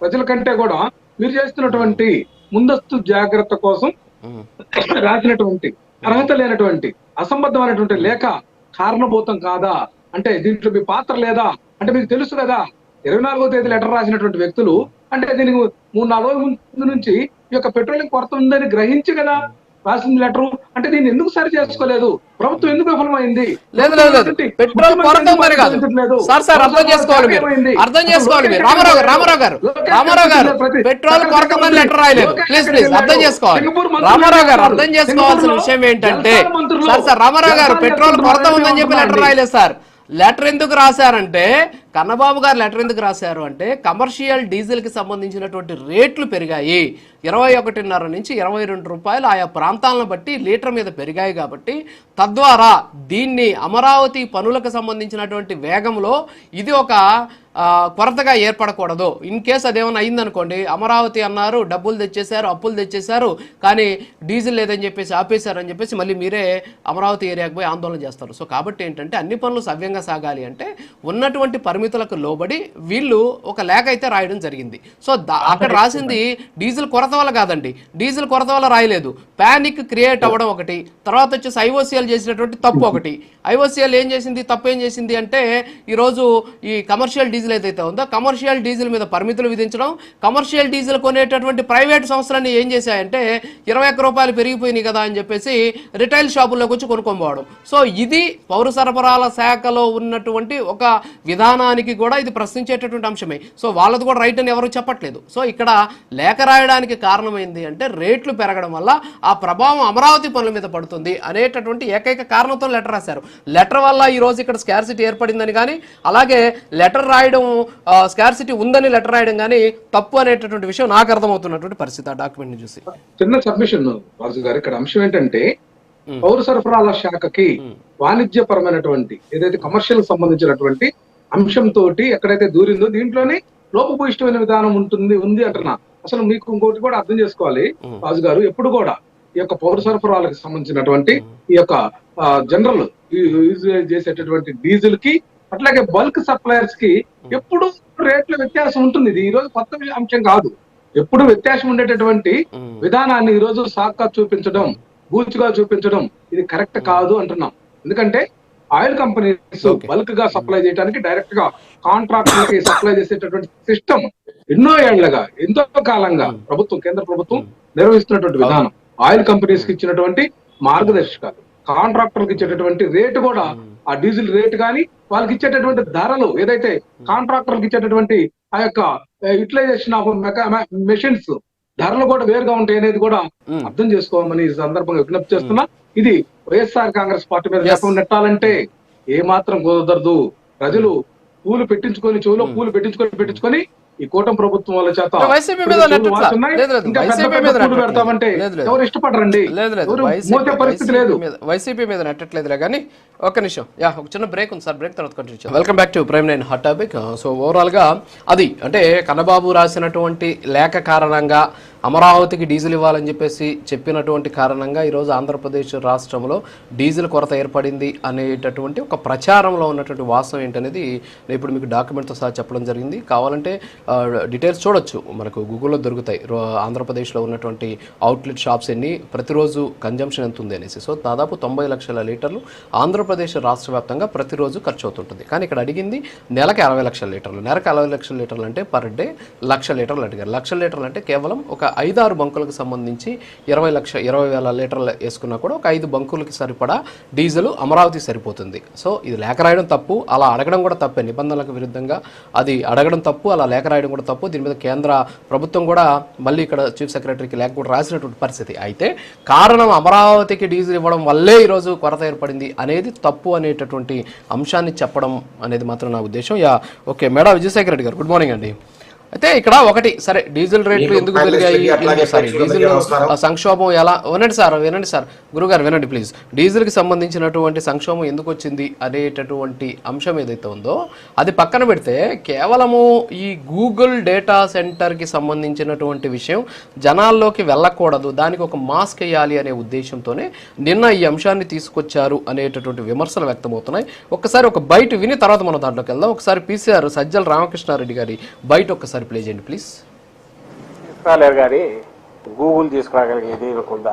ప్రజల కంటే కూడా. మీరు చేస్తున్నటువంటి ముందస్తు జాగ్రత్త కోసం రాసినటువంటి అర్హత లేనటువంటి అసంబద్ధమైనటువంటి లేఖ కారణభూతం కాదా? అంటే దీంట్లో మీ పాత్ర లేదా? అంటే మీకు తెలుసు కదా 24వ తేదీ లెటర్ రాసినటువంటి వ్యక్తులు అంటే దీనికి 3-4 రోజుల ముందు నుంచి ఈ యొక్క పెట్రోలింగ్ కొరత ఉందని గ్రహించి కదా రాసింది లెటర్. అంటే దీన్ని ఎందుకు సరి చేసుకోలేదు, ప్రభుత్వం ఎందుకు విఫలమైంది? లేదు పెట్రోల్ కొరత ఉందని కాదు సార్ అర్థం చేసుకోవాలి మీరు రామారావు గారు పెట్రోల్ కొరత ఉందని లెటర్ రాయలేదు. ప్లీజ్ అర్థం చేసుకోవాలి రామారావు గారు. అర్థం చేసుకోవాల్సిన విషయం ఏంటంటే సార్ రామారావు గారు పెట్రోల్ కొరత ఉందని చెప్పి లెటర్ రాయలేదు సార్. లెటర్ ఎందుకు రాశారంటే కన్నబాబు గారు లెటర్ ఎందుకు రాశారు అంటే కమర్షియల్ డీజిల్ కి సంబంధించినటువంటి రేట్లు పెరిగాయి, 21.5 నుంచి 22 రూపాయలు ఆయా ప్రాంతాలను బట్టి లీటర్ మీద పెరిగాయి కాబట్టి తద్వారా దీన్ని అమరావతి పనులకు సంబంధించినటువంటి వేగంలో ఇది ఒక కొరతగా ఏర్పడకూడదు. ఇన్ కేసు అదేమైనా అయిందనుకోండి, అమరావతి అన్నారు డబ్బులు తెచ్చేశారు అప్పులు తెచ్చేశారు కానీ డీజిల్ లేదని చెప్పేసి ఆపేశారని చెప్పేసి మళ్ళీ మీరే అమరావతి ఏరియాకి పోయి ఆందోళన చేస్తారు. సో కాబట్టి ఏంటంటే అన్ని పనులు సవ్యంగా సాగాలి అంటే ఉన్నటువంటి పరిమితులకు లోబడి వీళ్ళు ఒక లేఖ అయితే రాయడం జరిగింది. సో అక్కడ రాసింది డీజిల్ కొరత వల్ల కాదండి, డీజిల్ కొరత వల్ల రాయలేదు. ప్యానిక్ క్రియేట్ అవ్వడం ఒకటి, తర్వాత వచ్చేసి ఐఓసీఎల్ చేసినటువంటి తప్పు ఒకటి. ఐఓసీఎల్ ఏం చేసింది, తప్పు ఏం చేసింది అంటే ఈరోజు ఈ కమర్షియల్ డీజిల్ ఏదైతే ఉందో కమర్షియల్ డీజిల్ మీద పరిమితులు విధించడం, కమర్షియల్ డీజిల్ కొనేటటువంటి ప్రైవేట్ సంస్థలన్నీ ఏం చేశాయంటే 21 రూపాయలు పెరిగిపోయినాయి కదా అని చెప్పేసి రిటైల్ షాపుల్లోకి వచ్చి కొనుక్కోపోవడం. సో ఇది పౌర సరఫరాల శాఖలో ఉన్నటువంటి ఒక విధానానికి కూడా ఇది ప్రశ్నించేటటువంటి అంశమే. సో వాళ్ళది కూడా రైట్ అని ఎవరు చెప్పట్లేదు. సో ఇక్కడ లేఖ రాయడానికి కారణమైంది అంటే రేట్లు పెరగడం వల్ల ఆ ప్రభావం అమరావతి పనుల మీద పడుతుంది అనేటటువంటి ఏకైక కారణంతో లెటర్ రాశారు. లెటర్ వల్ల ఈ రోజు ఇక్కడ స్కార్సిటీ ఏర్పడిందని కానీ అలాగే లెటర్ రాయడం స్కార్సిటీ ఉందని లెటర్ రాయడం కానీ తప్పు అనేటటువంటి విషయం నాకు అర్థమవుతున్నటువంటి పరిస్థితి ఆ డాక్యుమెంట్ ని చూసి. చిన్న సబ్మిషన్ రాజు గారు, ఇక్కడ అంశం ఏంటంటే పౌర సరఫరాల శాఖకి వాణిజ్యపరమైనటువంటి ఏదైతే కమర్షియల్ సంబంధించినటువంటి అంశంతో ఎక్కడైతే దూరిందో దీంట్లోనే లోపభూయిష్టమైన విధానం ఉంది అంటున్నా. అసలు మీకు ఇంకోటి కూడా అర్థం చేసుకోవాలి రాజు గారు, ఎప్పుడు కూడా ఈ యొక్క పౌర సరఫరాలకు సంబంధించినటువంటి ఈ యొక్క జనరల్ యూజ్ చేసేటటువంటి డీజిల్ కి అట్లాగే బల్క్ సప్లయర్స్ కి ఎప్పుడు రేట్ల వ్యత్యాసం ఉంటుంది. ఇది ఈ రోజు కొత్త అంశం కాదు. ఎప్పుడు వ్యత్యాసం ఉండేటటువంటి విధానాన్ని ఈ రోజు సాక్గా చూపించడం, బూచ్గా చూపించడం ఇది కరెక్ట్ కాదు అంటున్నాం. ఎందుకంటే ఆయిల్ కంపెనీస్ బల్క్ గా సప్లై చేయడానికి డైరెక్ట్ గా కాంట్రాక్టర్లకి సప్లై చేసేటటువంటి సిస్టమ్ ఎన్నో ఏళ్లగా ఎంతో కాలంగా ప్రభుత్వం, కేంద్ర ప్రభుత్వం నిర్వహిస్తున్నటువంటి విధానం, ఆయిల్ కంపెనీస్ కి ఇచ్చినటువంటి మార్గదర్శకాలు, కాంట్రాక్టర్లకు ఇచ్చేటటువంటి రేటు కూడా ఆ డీజిల్ రేటు కానీ వాళ్ళకి ఇచ్చేటటువంటి ధరలు ఏదైతే కాంట్రాక్టర్లకు ఇచ్చేటటువంటి ఆ యొక్క యూటిలైజేషన్ ఆఫ్ మెషిన్స్ ధరలు కూడా వేరుగా ఉంటాయి అనేది కూడా అర్థం చేసుకోమని ఈ సందర్భంగా విజ్ఞప్తి చేస్తున్నా. ఇది వైఎస్ఆర్ కాంగ్రెస్ పార్టీ మీద జపం నెట్టాలంటే ఏ మాత్రం కుదరదు. ప్రజలు పూలు పెట్టించుకొని చెవులో పూలు పెట్టించుకొని ఈ కూటమి ప్రభుత్వం వాళ్ళ చేత పెడతామంటే ఎవరు ఇష్టపడరండి, మోసే పరిస్థితి లేదు. వైసీపీ మీద నెట్టట్లేదులే కానీ ఒక్క నిమిషం ఒక చిన్న బ్రేక్ ఉంది సార్, బ్రేక్ తర్వాత continue. Welcome back to prime 9 hot topic. So overall గా అది అంటే కన్నబాబు రాసినటువంటి లేఖ కారణంగా అమరావతికి డీజిల్ ఇవ్వాలని చెప్పేసి చెప్పినటువంటి కారణంగా ఈరోజు ఆంధ్రప్రదేశ్ రాష్ట్రంలో డీజిల్ కొరత ఏర్పడింది అనేటటువంటి ఒక ప్రచారంలో ఉన్నటువంటి వాస్తవం ఏంటనేది నేను ఇప్పుడు మీకు డాక్యుమెంట్తో సహా చెప్పడం జరిగింది. కావాలంటే డీటెయిల్స్ చూడొచ్చు, మనకు గూగుల్లో దొరుకుతాయి. ఆంధ్రప్రదేశ్లో ఉన్నటువంటి అవుట్లెట్ షాప్స్ ఎన్ని, ప్రతిరోజు కన్జంప్షన్ ఎంత ఉంది అనేసి. సో దాదాపు 90 లక్షల లీటర్లు ఆంధ్రప్రదేశ్ రాష్ట్ర వ్యాప్తంగా ప్రతిరోజు ఖర్చు అవుతుంటుంది. కానీ ఇక్కడ అడిగింది నెలకి 60 లక్షల లీటర్లు. నెలకు 60 లక్షల లీటర్లు అంటే పర్ డే 1,00,000 లీటర్లు అడిగారు. 1,00,000 లీటర్లు అంటే కేవలం ఒక 5-6 బంకులకు సంబంధించి 20,000 లీటర్లు వేసుకున్నా కూడా ఒక 5 బంకులకి సరిపడా డీజిల్ అమరావతి సరిపోతుంది. సో ఇది లేఖ రాయడం తప్పు, అలా అడగడం కూడా తప్పే. నిబంధనలకు విరుద్ధంగా అది అడగడం తప్పు, అలా లేఖ రాయడం కూడా తప్పు. దీని మీద కేంద్ర ప్రభుత్వం కూడా మళ్ళీ ఇక్కడ చీఫ్ సెక్రటరీకి లేఖ కూడా రాసినటువంటి పరిస్థితి. అయితే కారణం అమరావతికి డీజిల్ ఇవ్వడం వల్లే ఈరోజు కొరత ఏర్పడింది అనేది తప్పు అనేటటువంటి అంశాన్ని చెప్పడం అనేది మాత్రం నా ఉద్దేశం. ఓకే మేడం, విజయశేఖర రెడ్డి గారు గుడ్ మార్నింగ్ అండి. అయితే ఇక్కడ ఒకటి సరే, డీజిల్ రేట్లు ఎందుకు పెరిగాయి, డీజిల్ సంక్షోభం ఎలా, వినండి సార్ గురుగారు వినండి ప్లీజ్. డీజిల్కి సంబంధించినటువంటి సంక్షోభం ఎందుకు వచ్చింది అనేటటువంటి అంశం ఏదైతే ఉందో అది పక్కన పెడితే కేవలము ఈ గూగుల్ డేటా సెంటర్కి సంబంధించినటువంటి విషయం జనాల్లోకి వెళ్ళకూడదు, దానికి ఒక మాస్క్ వేయాలి అనే ఉద్దేశంతోనే నిన్న ఈ అంశాన్ని తీసుకొచ్చారు అనేటటువంటి విమర్శలు వ్యక్తమవుతున్నాయి. ఒక్కసారి ఒక బయట విని తర్వాత మనం దాంట్లోకి వెళ్దాం. ఒకసారి పీసీఆర్ సజ్జల రామకృష్ణారెడ్డి గారి బయట ఒక్కసారి ప్లే చేయండి ప్లీజ్. తీసుకురాలేరు గారి గూగుల్ తీసుకురాగలిగేది కొంత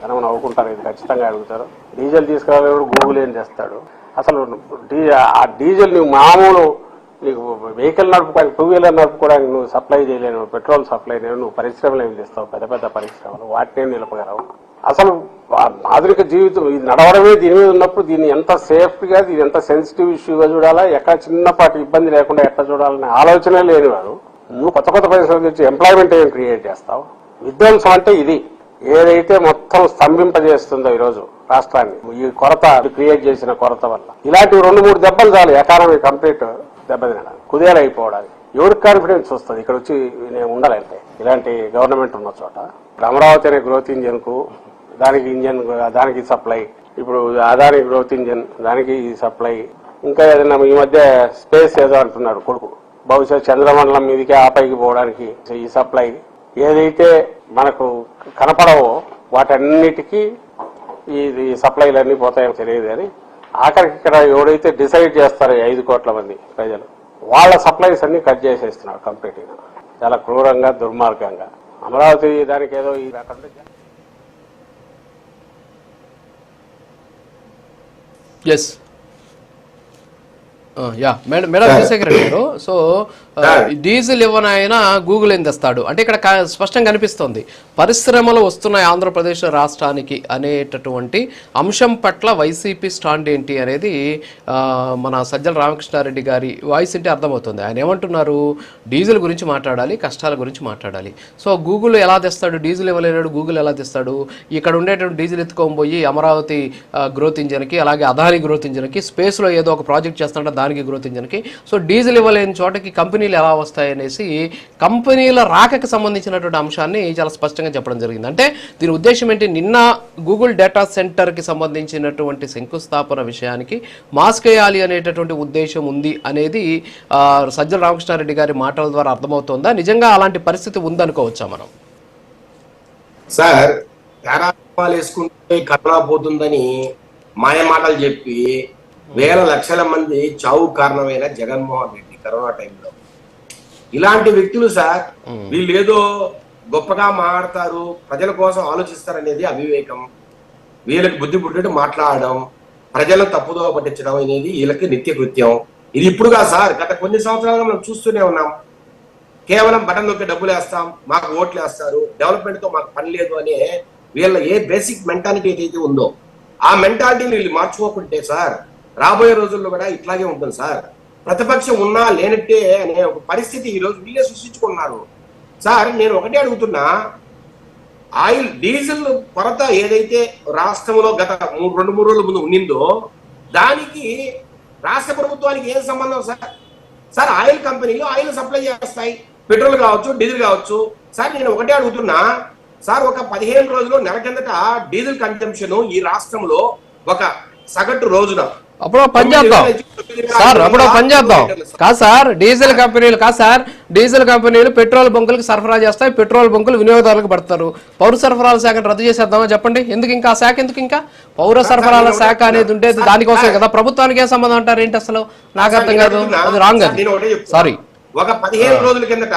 జనం నవ్వుకుంటారు, ఇది ఖచ్చితంగా అడుగుతారు. డీజిల్ తీసుకురాలేడు గూగుల్ ఏం చేస్తాడు? అసలు ఆ డీజిల్ మామూలు నీకు వెహికల్ నడుపుకోవడానికి 2 వీలర్ నడుపుకోవడానికి నువ్వు సప్లై చేయలేను, పెట్రోల్ సప్లై చేయలేవు, నువ్వు పరిశ్రమలు ఏమి చేస్తావు, పెద్ద పెద్ద పరిశ్రమలు వాటినే నిలపగలవు. అసలు ఆధునిక జీవితం ఇది నడవడమే దీని మీద ఉన్నప్పుడు దీన్ని ఎంత సేఫ్టీగా, దీని ఎంత సెన్సిటివ్ ఇష్యూగా చూడాలా, ఎక్కడ చిన్నపాటి ఇబ్బంది లేకుండా ఎట్లా చూడాలనే ఆలోచనే లేని వాడు నువ్వు కొత్త కొత్త పరిశ్రమలు తెచ్చి ఎంప్లాయ్మెంట్ ఏం క్రియేట్ చేస్తావు? విధ్వంసం అంటే ఇది. ఏదైతే మొత్తం స్తంభింపజేస్తుందో ఈరోజు రాష్ట్రాన్ని ఈ కొరత క్రియేట్ చేసిన కొరత వల్ల ఇలాంటి 2-3 దెబ్బలు చాలు ఎకానమీ కంప్లీట్ దెబ్బతినడానికి, కుదేలైపోవడానికి. ఎవరికి కాన్ఫిడెన్స్ వస్తుంది ఇక్కడ వచ్చి నేను ఉండాలంటే? ఇలాంటి గవర్నమెంట్ ఉన్న చోట అమరావతి అనే గ్రోత్ ఇంజన్ కు దానికి సప్లై, ఇప్పుడు అదాని గ్రోత్ ఇంజన్ దానికి సప్లై, ఇంకా ఏదైనా ఈ మధ్య స్పేస్ ఏదో అంటున్నాడు కొడుకు, బహుశా చంద్రమండలం మీదకి ఆపైకి పోవడానికి ఈ సప్లై, ఏదైతే మనకు కనపడవో వాటన్నిటికీ ఈ సప్లైలు అన్ని పోతాయో తెలియదు. కానీ ఆఖరికి ఇక్కడ ఎవడైతే డిసైడ్ చేస్తారో 5 కోట్ల మంది ప్రజలు, వాళ్ళ సప్లైస్ అన్ని కట్ చేసేస్తున్నారు కంప్లీట్ గా, చాలా క్రూరంగా దుర్మార్గంగా. అమరావతి దానికి ఏదో ఈ రకంగా మేడం శశేఖర్ గారు, సో డీజిల్ ఇవ్వనైనా గూగుల్ ఏం తెస్తాడు అంటే ఇక్కడ స్పష్టంగా కనిపిస్తోంది పరిశ్రమలు వస్తున్నాయి ఆంధ్రప్రదేశ్ రాష్ట్రానికి అనేటటువంటి అంశం పట్ల వైసీపీ స్టాండ్ ఏంటి అనేది మన సజ్జల రామకృష్ణారెడ్డి గారి వాయిస్ అంటే అర్థమవుతుంది. ఆయన ఏమంటున్నారు, డీజిల్ గురించి మాట్లాడాలి, కష్టాల గురించి మాట్లాడాలి. సో గూగుల్ ఎలా తెస్తాడు, డీజిల్ ఇవ్వలేనాడు, గూగుల్ ఎలా తెస్తాడు? ఇక్కడ ఉండేటువంటి డీజిల్ ఎత్తుకోబోయి అమరావతి గ్రోత్ ఇంజన్కి, అలాగే అదాని గ్రోత్ ఇంజన్కి, స్పేస్లో ఏదో ఒక ప్రాజెక్ట్ చేస్తాడంటే దానికి గ్రోత్ ఇంజన్కి, సో డీజిల్ ఇవ్వలేని చోటకి కంపెనీలు ఎలా వస్తాయనేసి కంపెనీల రాకకి సంబంధించినటువంటి అంశాన్ని చాలా స్పష్టంగా చెప్పడం జరిగింది. అంటే దీని ఉద్దేశం ఏంటి, నిన్న గూగుల్ డేటా సెంటర్కి సంబంధించినటువంటి శంకుస్థాపన విషయానికి మాస్క్ వేయాలి అనేటటువంటి ఉద్దేశం ఉంది అనేది సజ్జల రామకృష్ణారెడ్డి గారి మాటల ద్వారా అర్థమవుతోందా? నిజంగా అలాంటి పరిస్థితి ఉందనుకోవచ్చా మనం? సార్, పారామాలు వేసుకుంటే కరోనా పోతుందని మాయ మాటలు చెప్పి వేల లక్షల మంది చావు కారణమైన జగన్మోహన్ రెడ్డి కరోనా టైంలో, ఇలాంటి వ్యక్తులు సార్ వీళ్ళు ఏదో గొప్పగా మాట్లాడతారు, ప్రజల కోసం ఆలోచిస్తారనేది అవివేకం. వీళ్ళకి బుద్ధి పుట్టినట్టు మాట్లాడడం, ప్రజలను తప్పుదో పట్టించడం అనేది వీళ్ళకి నిత్య కృత్యం. ఇది ఇప్పుడుగా సార్, గత కొన్ని సంవత్సరాలుగా మనం చూస్తూనే ఉన్నాం. కేవలం బటన్ నొక్కి డబ్బులు వేస్తాం, మాకు ఓట్లు వేస్తారు, డెవలప్మెంట్ తో మాకు పని లేదు అనే వీళ్ళ ఏ బేసిక్ మెంటాలిటీ ఏదైతే ఉందో ఆ మెంటాలిటీని వీళ్ళు మార్చుకోకుంటే సార్ రాబోయే రోజుల్లో కూడా ఇట్లాగే ఉంటుంది సార్. ప్రతిపక్షం ఉన్నా లేనట్టే అనే ఒక పరిస్థితి ఈ రోజు వీళ్ళే సృష్టించుకున్నారు సార్. నేను ఒకటే అడుగుతున్నా, ఆయిల్ డీజిల్ కొరత ఏదైతే రాష్ట్రంలో గత 2-3 రోజుల ముందు ఉన్నిందో దానికి రాష్ట్ర ప్రభుత్వానికి ఏం సంబంధం సార్? సార్ ఆయిల్ కంపెనీలు ఆయిల్ సప్లై చేస్తాయి, పెట్రోల్ కావచ్చు, డీజిల్ కావచ్చు. సార్ నేను ఒకటే అడుగుతున్నా సార్, ఒక 15 రోజులు నెల కిందట డీజిల్ కన్సంప్షన్ ఈ రాష్ట్రంలో ఒక సగటు రోజున అప్పుడు పని చేద్దాం సార్, అప్పుడు పని చేద్దాం కాదు సార్, డీజిల్ కంపెనీలు పెట్రోల్ బంకులకు సరఫరా చేస్తాయి, పెట్రోల్ బంకులు వినియోగదారులకు పడతారు. పౌర సరఫరాల శాఖను రద్దు చేసేద్దామా చెప్పండి? ఎందుకు ఇంకా ఆ శాఖ ఎందుకు? ఇంకా పౌర సరఫరాల శాఖ అనేది ఉంటే దానికోసమే కదా, ప్రభుత్వానికి ఏం సంబంధం అంటారు ఏంటి అసలు? నాకు అర్థం కాదు, అది రాంగ్. అది సారీ, ఒక 15 రోజుల కిందట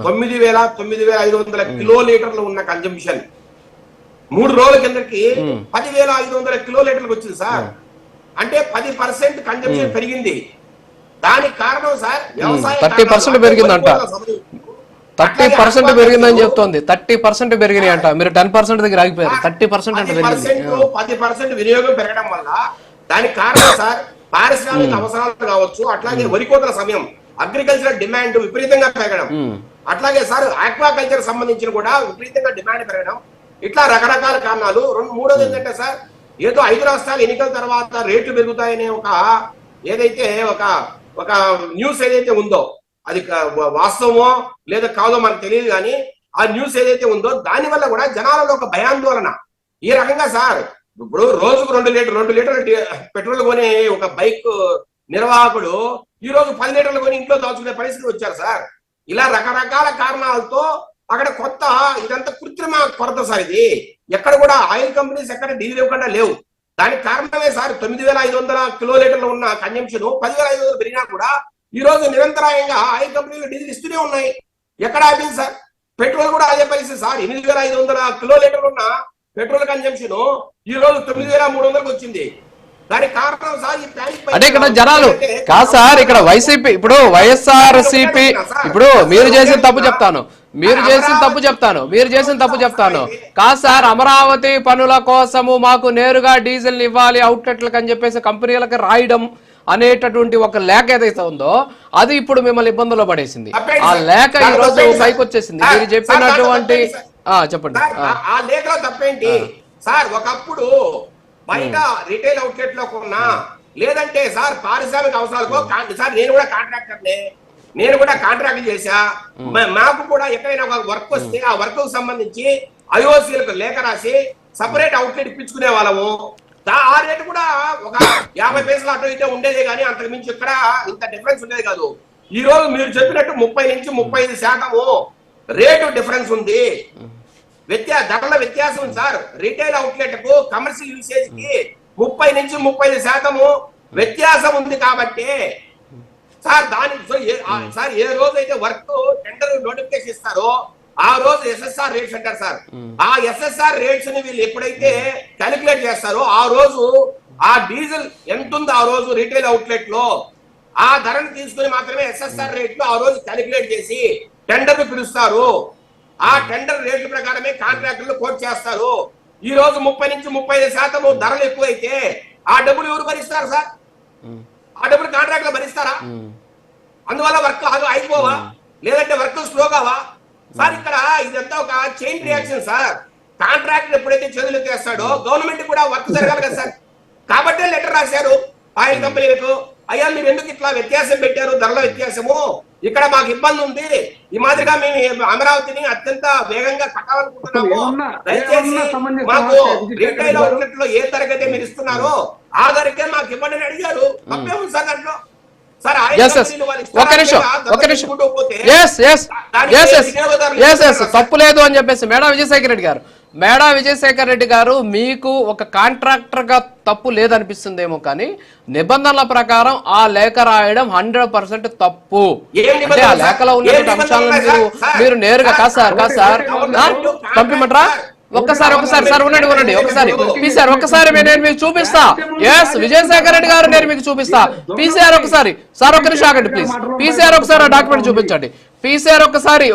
9,500 కిలోలీటర్లు ఉన్న కన్జంప్షన్ 3 రోజుల కిందకి 10,500 కిలోలీటర్లకు వచ్చింది సార్. అంటే 10% కన్జంప్షన్ పెరిగింది. దానికి కారణం సార్ వ్యవసాయ 30% పెరిగిందంట, 30% పెరిగిందని చెప్తోంది. 30% పెరిగినాయి అంట, మీరు 10% దగ్గర ఆగిపోయారు. 30% అంటే 10% వినియోగం పెరగడం వల్ల దానికి కారణం సార్ పారిశ్రామిక అవసరాలు కావచ్చు, అట్లాగే వరి కోతల సమయం, అగ్రికల్చర్ డిమాండ్ విపరీతంగా పెరగడం, అట్లాగే సార్ ఆక్వాకల్చర్ సంబంధించిన కూడా విపరీతంగా డిమాండ్ పెరగడం, ఇట్లా రకరకాల కారణాలు. మూడోది ఏంటంటే సార్, ఏదో 5 రాష్ట్రాలు ఎన్నికల తర్వాత రేట్లు పెరుగుతాయనే ఏదైతే ఒక న్యూస్ ఏదైతే ఉందో అది వాస్తవమో లేదా కాదో మనకు తెలియదు, కానీ ఆ న్యూస్ ఏదైతే ఉందో దాని వల్ల కూడా జనాలలో ఒక భయాందోళన. ఈ రకంగా సార్ ఇప్పుడు రోజుకు 2 లీటర్లు పెట్రోల్ కొనే ఒక బైక్ నిర్వాహకుడు ఈ రోజు 10 లీటర్లు కొని ఇంట్లో దాచుకునే పరిస్థితి వచ్చారు సార్. ఇలా రకరకాల కారణాలతో అక్కడ కొత్త ఇదంతా కృత్రిమ కొరత సార్. ఇది ఎక్కడ కూడా ఆయిల్ కంపెనీస్ ఎక్కడ డీజిల్ ఇవ్వకుండా లేవు. దానికి కారణమే సార్ 9,500 కిలోలీటర్లు ఉన్న కన్జంప్షన్ 10,500 పెరిగినా కూడా ఈ రోజు నిరంతరాయంగా ఆయిల్ కంపెనీలు డీజిల్ ఇస్తూనే ఉన్నాయి. ఎక్కడ ఆపింది సార్? పెట్రోల్ కూడా అదే పరిస్థితి సార్. 8,500 కిలోలీటర్లు ఉన్న పెట్రోల్ కన్జంప్షన్ ఈ రోజు 9,300కి వచ్చింది. దానికి కారణం సార్ ఈ ప్లానింగ్ అంటే ఇక్కడ జనాలు కాదు సార్, ఇక్కడ వైసీపీ ఇప్పుడు వైఎస్ఆర్సీపీ ఇప్పుడు మీరు చేసిన తప్పు చెప్తాను కాదు సార్, అమరావతి పనుల కోసము మాకు నేరుగా డీజిల్ ఇవ్వాలి అవుట్లెట్లకు అని చెప్పేసి కంపెనీలకు రాయడం అనేటటువంటి ఒక లేఖ ఏదైతే ఉందో అది ఇప్పుడు మిమ్మల్ని ఇబ్బందుల్లో పడేసింది. ఆ లేఖ ఈ రోజు పైకి వచ్చేసింది. మీరు చెప్పినటువంటి చెప్పండి. ఆ లేఖలో తప్పేంటి సార్? ఒకప్పుడు బయట రిటైల్ అవుట్లెట్ లో కొన్నా, లేదంటే సార్ పారిశ్రామిక అవసరాలకు సార్ నేను కూడా కాంట్రాక్టర్నే, నేను కూడా కాంట్రాక్ట్ చేశా. మాకు కూడా ఎక్కడైనా ఒక వర్క్ వస్తే ఆ వర్క్ కు సంబంధించి ఐఓసీలకు లేఖ రాసి సపరేట్ అవుట్లెట్ ఇప్పించుకునే వాళ్ళము. ఆ రేటు కూడా ఒక 50 పైసలు అటు ఇటే ఉండేదే కానీ అంతకు మించి ఇక్కడ ఇంత డిఫరెన్స్ ఉండేది కాదు. ఈ రోజు మీరు చెప్పినట్టు 30 నుంచి 35% రేటు డిఫరెన్స్ ఉంది. ధరల వ్యత్యాసం ఉంది సార్. రిటైల్ అవుట్లెట్ కు కమర్షియల్ యూసేజ్ కి 30 నుంచి 35% వ్యత్యాసం ఉంది. కాబట్టి సార్ సార్ ఏ రోజు అయితే వర్క్ టెండర్ నోటిఫికేషన్ ఇస్తారో ఆ రోజు ఎస్ఎస్ఆర్ రేట్స్ అంటారు సార్. ఆ ఎస్ఎస్ఆర్ రేట్స్ ని వీళ్ళు ఎప్పుడైతే క్యాలిక్యులేట్ చేస్తారో ఆ రోజు ఆ డీజిల్ ఎంత ఉందో ఆ రోజు రిటైల్ అవుట్లెట్ లో ఆ ధరను తీసుకుని మాత్రమే ఎస్ఎస్ఆర్ రేట్ లో ఆ రోజు క్యాలిక్యులేట్ చేసి టెండర్ పిలుస్తారు. ఆ టెండర్ రేట్ల ప్రకారమే కాంట్రాక్టర్లు కోట్ చేస్తారు. ఈ రోజు 30 నుంచి 35% ధరలు ఎక్కువైతే ఆ డబ్బులు ఎవరు భరిస్తారు సార్? ఆ డబ్బులు కాంట్రాక్టర్లు భరిస్తారా? అందువల్ల వర్క్ అయిపోవా, లేదంటే వర్క్ స్లో కావా సార్? ఇక్కడ ఇదంతా ఒక చైన్ రియాక్షన్ సార్. కాంట్రాక్టర్ ఎప్పుడైతే చేతులు చేస్తాడో గవర్నమెంట్ కూడా వర్క్ జరగాలి కదా సార్. కాబట్టే లెటర్ రాశారు ఆయిల్ కంపెనీలకు, అయ్యా మీరు ఎందుకు ఇట్లా వ్యత్యాసం పెట్టారు, ధరల వ్యత్యాసము, ఇక్కడ మాకు ఇబ్బంది ఉంది, ఈ మాదిరిగా మేము అమరావతిని అత్యంత వేగంగా కట్టాలనుకుంటున్నాము, దయచేసి మాకు రిటైల్ అవుట్లెట్ లో ఏ ధరకైతే మీరు ఇస్తున్నారో ఆ ధరకే మాకు ఇవ్వండి అని అడిగారు. తప్పే ఉంది సార్ దాంట్లో. తప్పు లేదు అని చెప్పేసి మేడా విజయశేఖర్ రెడ్డి గారు మీకు ఒక కాంట్రాక్టర్ గా తప్పు లేదనిపిస్తుందేమో, కానీ నిబంధనల ప్రకారం ఆ లేఖ రాయడం 100% తప్పు. అంటే ఆ లేఖలో ఉన్నటువంటి అంశాలను మీరు నేరుగా కాదు సార్ పంపిమంటారా? ఒక్కసారి సార్ ఉండండి ఒకసారి పీసీఆర్ ఒక్కసారి నేను మీకు చూపిస్తా. ఎస్ విజయశేఖర్ రెడ్డి గారు నేను మీకు చూపిస్తా. పీసీఆర్ ఒకసారి సార్ ఒక్క నిమిషం ఆగండి ప్లీజ్. పీసీఆర్ ఒకసారి ఆ డాక్యుమెంట్ చూపించండి. పీసీఆర్ ఒకసారి